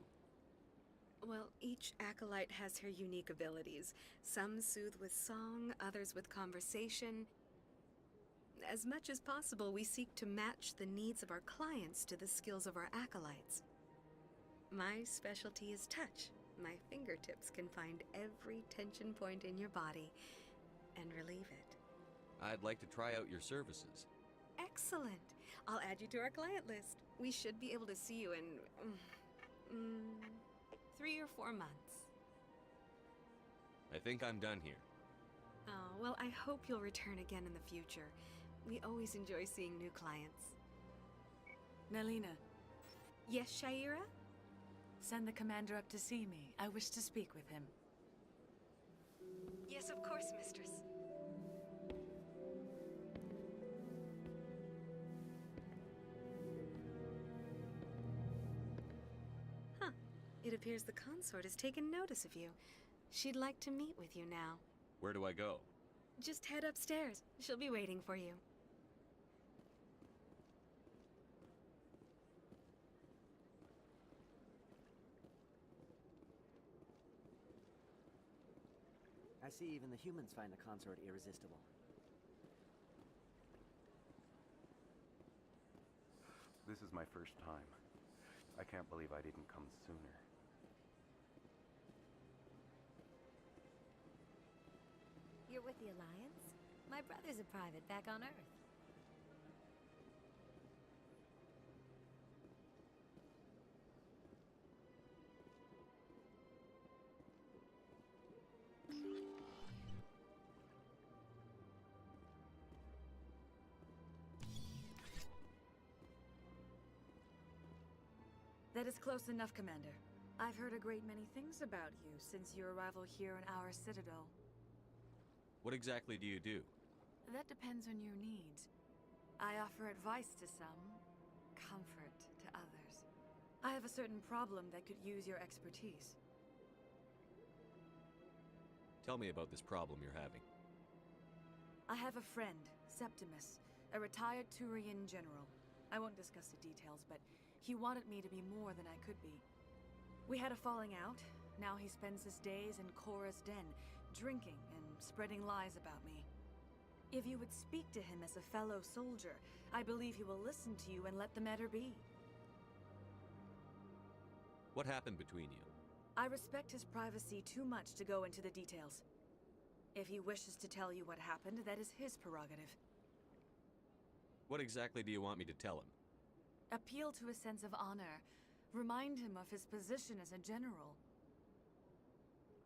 Well, each acolyte has her unique abilities. Some soothe with song, others with conversation. As much as possible, we seek to match the needs of our clients to the skills of our acolytes. My specialty is touch. My fingertips can find every tension point in your body and relieve it. I'd like to try out your services. Excellent. I'll add you to our client list. We should be able to see you in 3 or 4 months. I think I'm done here. Oh, well, I hope you'll return again in the future. We always enjoy seeing new clients. Nelina. Yes, Shaira? Send the commander up to see me. I wish to speak with him. Yes, of course, mistress. Huh. It appears the consort has taken notice of you. She'd like to meet with you now. Where do I go? Just head upstairs. She'll be waiting for you. I see even the humans find the consort irresistible. This is my first time. I can't believe I didn't come sooner. You're with the Alliance? My brother's a private back on Earth. That is close enough, Commander. I've heard a great many things about you since your arrival here in our citadel. What exactly do you do? That depends on your needs. I offer advice to some, comfort to others. I have a certain problem that could use your expertise. Tell me about this problem you're having. I have a friend, Septimus, a retired Turian general. I won't discuss the details, but he wanted me to be more than I could be. We had a falling out. Now he spends his days in Korra's den, drinking and spreading lies about me. If you would speak to him as a fellow soldier, I believe he will listen to you and let the matter be. What happened between you? I respect his privacy too much to go into the details. If he wishes to tell you what happened, that is his prerogative. What exactly do you want me to tell him? Appeal to a sense of honor. Remind him of his position as a general.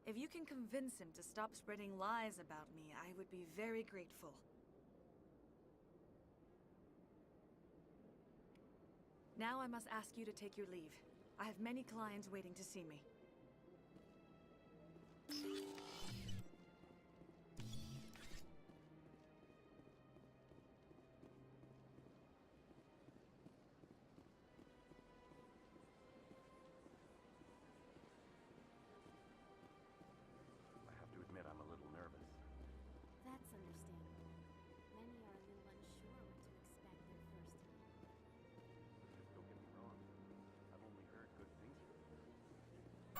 If you can convince him to stop spreading lies about me, I would be very grateful. Now I must ask you to take your leave. I have many clients waiting to see me. That's understandable. Many are a little unsure what to expect their first time. Don't get me wrong. I've only heard good things from you.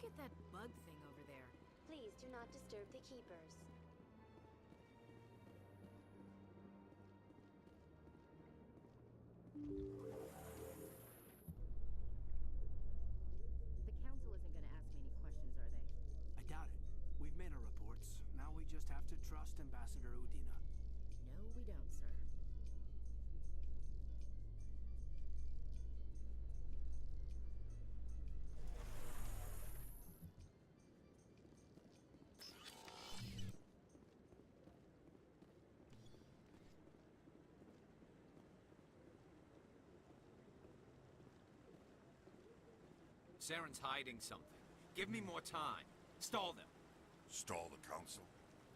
Look at that bug thing over there. Please do not disturb the keepers. The council isn't gonna ask me any questions, are they? I doubt it. We've made our reports. Now we just have to trust Ambassador Udina. No, we don't, sir. Saren's hiding something. Give me more time. Stall them. Stall the council?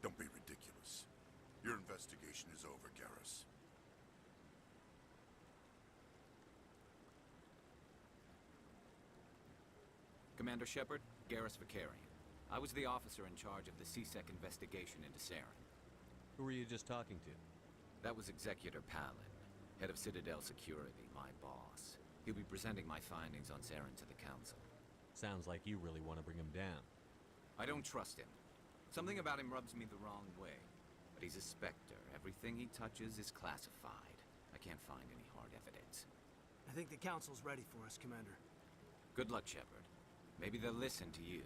Don't be ridiculous. Your investigation is over, Garrus. Commander Sheppard, Garrus Vicarian. I was the officer in charge of the CSEC investigation into Saren. Who were you just talking to? That was Executor Palin, head of Citadel Security, my boss. He'll be presenting my findings on Saren to the Council. Sounds like you really want to bring him down. I don't trust him. Something about him rubs me the wrong way. But he's a Spectre. Everything he touches is classified. I can't find any hard evidence. I think the council's ready for us, Commander. Good luck, Sheppard. Maybe they'll listen to you.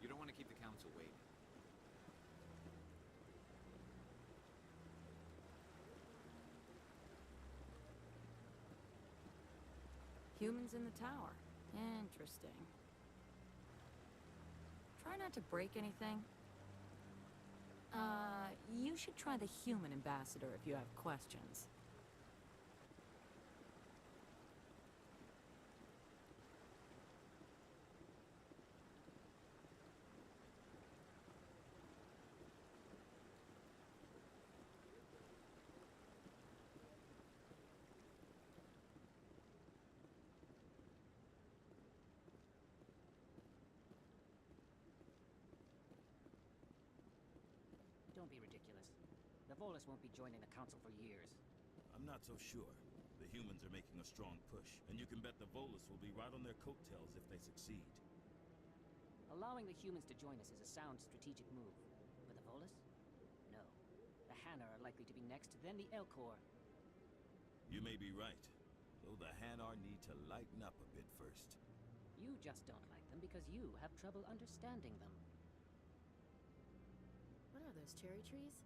You don't want to keep the Council waiting. Humans in the tower. Interesting. Try not to break anything. You should try the human ambassador if you have questions. Don't be ridiculous. The Volus won't be joining the Council for years. I'm not so sure. The humans are making a strong push, and you can bet the Volus will be right on their coattails if they succeed. Allowing the humans to join us is a sound strategic move. But the Volus? No. The Hanar are likely to be next, then the Elcor. You may be right, though the Hanar need to lighten up a bit first. You just don't like them because you have trouble understanding them. What are those, cherry trees?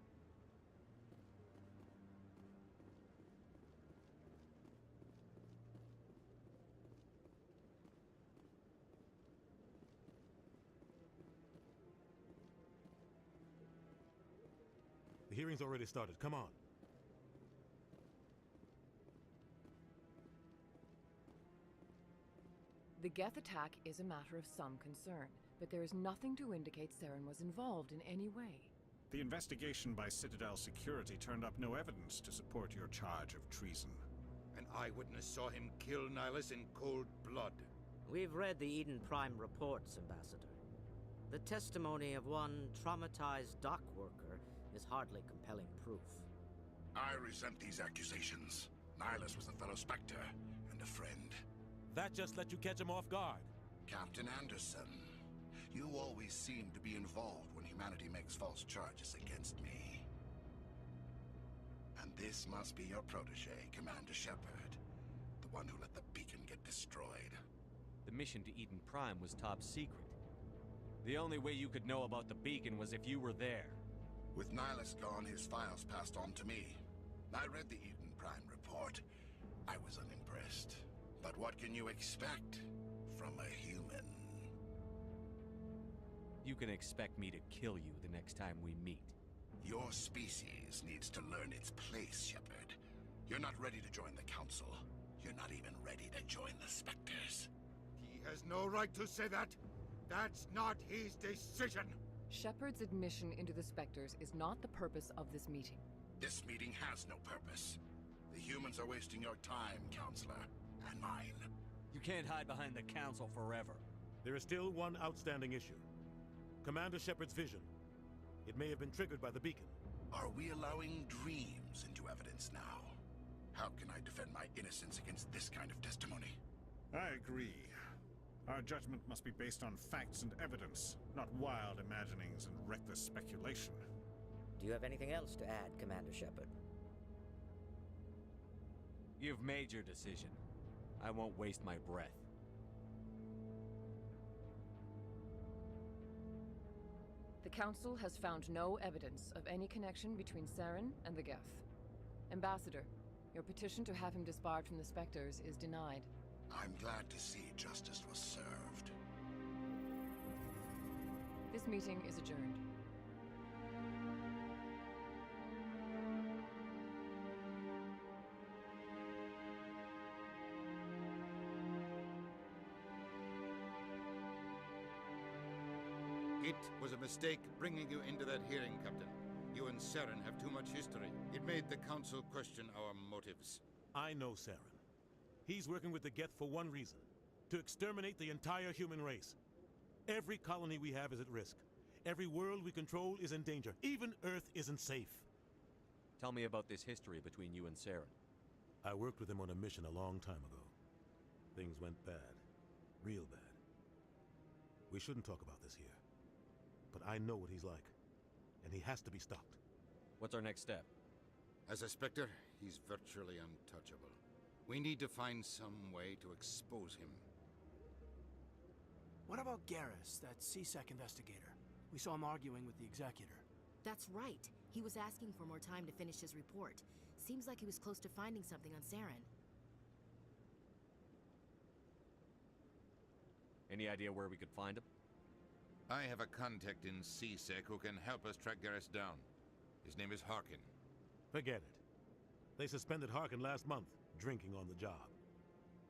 The hearing's already started. Come on. The Geth attack is a matter of some concern, but there is nothing to indicate Saren was involved in any way. The investigation by Citadel Security turned up no evidence to support your charge of treason. An eyewitness saw him kill Nihilus in cold blood. We've read the Eden Prime reports, Ambassador. The testimony of one traumatized dock worker is hardly compelling proof. I resent these accusations. Nihilus was a fellow Spectre and a friend. That just let you catch him off guard. Captain Anderson, you always seem to be involved when humanity makes false charges against me. And this must be your protege, Commander Sheppard, the one who let the beacon get destroyed. The mission to Eden Prime was top secret. The only way you could know about the beacon was if you were there. With Nihilus gone, his files passed on to me. I read the Eden Prime report. I was unimpressed. But what can you expect from a human? You can expect me to kill you the next time we meet. Your species needs to learn its place, Sheppard. You're not ready to join the Council. You're not even ready to join the Spectres. He has no right to say that. That's not his decision. Sheppard's admission into the Spectres is not the purpose of this meeting. This meeting has no purpose. The humans are wasting your time, Counselor, and mine. You can't hide behind the Council forever. There is still one outstanding issue. Commander Sheppard's vision. It may have been triggered by the beacon. Are we allowing dreams into evidence now? How can I defend my innocence against this kind of testimony? I agree. Our judgment must be based on facts and evidence, not wild imaginings and reckless speculation. Do you have anything else to add, Commander Sheppard? You've made your decision. I won't waste my breath. The Council has found no evidence of any connection between Saren and the Geth. Ambassador, your petition to have him disbarred from the Spectres is denied. I'm glad to see justice was served. This meeting is adjourned. It was a mistake bringing you into that hearing, Captain. You and Saren have too much history. It made the Council question our motives. I know Saren. He's working with the Geth for one reason: to exterminate the entire human race. Every colony we have is at risk. Every world we control is in danger. Even Earth isn't safe. Tell me about this history between you and Saren. I worked with him on a mission a long time ago. Things went bad. Real bad. We shouldn't talk about this here. But I know what he's like. And he has to be stopped. What's our next step? As a Spectre, he's virtually untouchable. We need to find some way to expose him. What about Garrus, that CSEC investigator? We saw him arguing with the Executor. That's right. He was asking for more time to finish his report. Seems like he was close to finding something on Saren. Any idea where we could find him? I have a contact in CSEC who can help us track Garrus down. His name is Harkin. Forget it. They suspended Harkin last month, drinking on the job.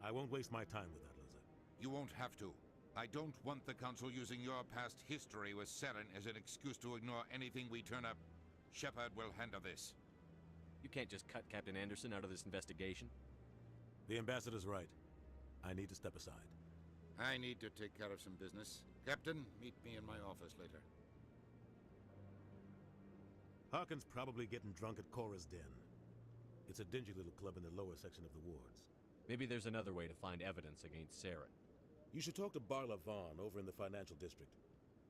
I won't waste my time with that loser. You won't have to. I don't want the Council using your past history with Saren as an excuse to ignore anything we turn up. Sheppard will handle this. You can't just cut Captain Anderson out of this investigation. The Ambassador's right. I need to step aside. I need to take care of some business. Captain, meet me in my office later. Harkin's probably getting drunk at Cora's Den. It's a dingy little club in the lower section of the wards. Maybe there's another way to find evidence against Saren. You should talk to Barla Vaughn over in the financial district.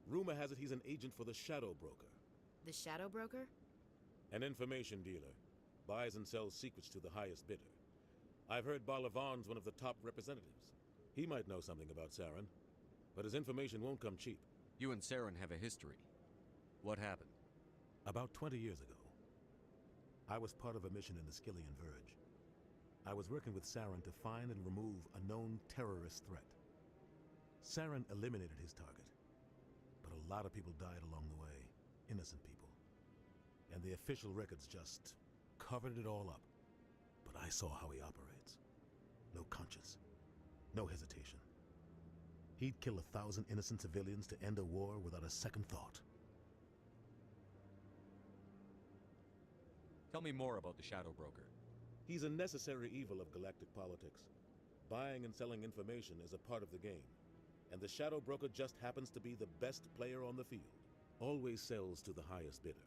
Rumor has it he's an agent for the Shadow Broker. The Shadow Broker? An information dealer. Buys and sells secrets to the highest bidder. I've heard Barla Vaughn's one of the top representatives. He might know something about Saren, but his information won't come cheap. You and Saren have a history. What happened? About 20 years ago, I was part of a mission in the Skillian Verge. I was working with Saren to find and remove a known terrorist threat. Saren eliminated his target, but a lot of people died along the way, innocent people. And the official records just covered it all up. But I saw how he operates. No conscience, no hesitation. He'd kill 1,000 innocent civilians to end a war without a second thought. Tell me more about the Shadow Broker. He's a necessary evil of galactic politics. Buying and selling information is a part of the game. And the Shadow Broker just happens to be the best player on the field. Always sells to the highest bidder.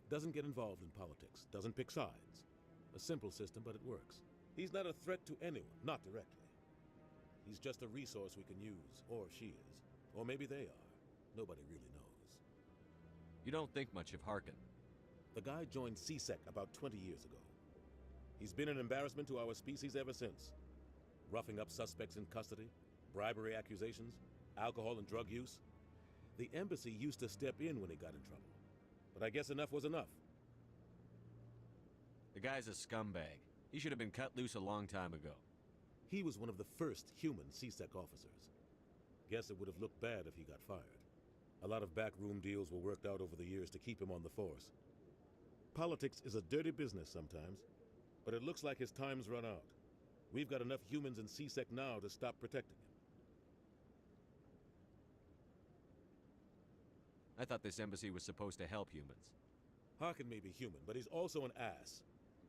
Doesn't get involved in politics. Doesn't pick sides. A simple system, but it works. He's not a threat to anyone, not directly. He's just a resource we can use, or she is. Or maybe they are. Nobody really knows. You don't think much of Harkin. The guy joined CSEC about 20 years ago. He's been an embarrassment to our species ever since. Roughing up suspects in custody, bribery accusations, alcohol and drug use. The embassy used to step in when he got in trouble. But I guess enough was enough. The guy's a scumbag. He should have been cut loose a long time ago. He was one of the first human CSEC officers. Guess it would have looked bad if he got fired. A lot of backroom deals were worked out over the years to keep him on the force. Politics is a dirty business sometimes, but it looks like his time's run out. We've got enough humans in CSEC now to stop protecting him. I thought this embassy was supposed to help humans. Harkin may be human, but he's also an ass.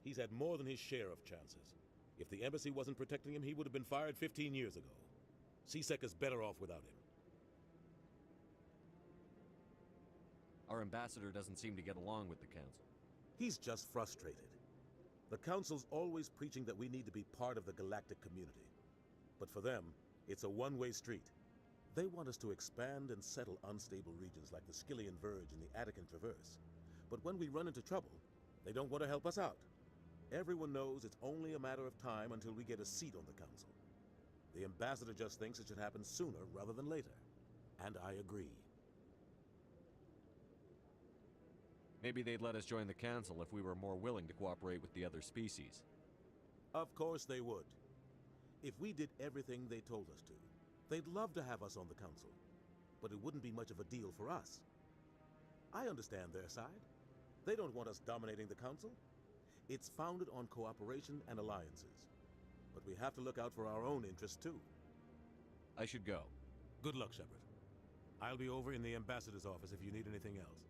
He's had more than his share of chances. If the embassy wasn't protecting him, he would have been fired 15 years ago. CSEC is better off without him. Our ambassador doesn't seem to get along with the council. He's just frustrated. The council's always preaching that we need to be part of the galactic community. But for them, it's a one-way street. They want us to expand and settle unstable regions like the Skillian Verge and the Attican Traverse. But when we run into trouble, they don't want to help us out. Everyone knows it's only a matter of time until we get a seat on the council. The ambassador just thinks it should happen sooner rather than later. And I agree. Maybe they'd let us join the council if we were more willing to cooperate with the other species. Of course they would. If we did everything they told us to, they'd love to have us on the council. But it wouldn't be much of a deal for us. I understand their side. They don't want us dominating the council. It's founded on cooperation and alliances. But we have to look out for our own interests too. I should go. Good luck, Sheppard. I'll be over in the ambassador's office if you need anything else.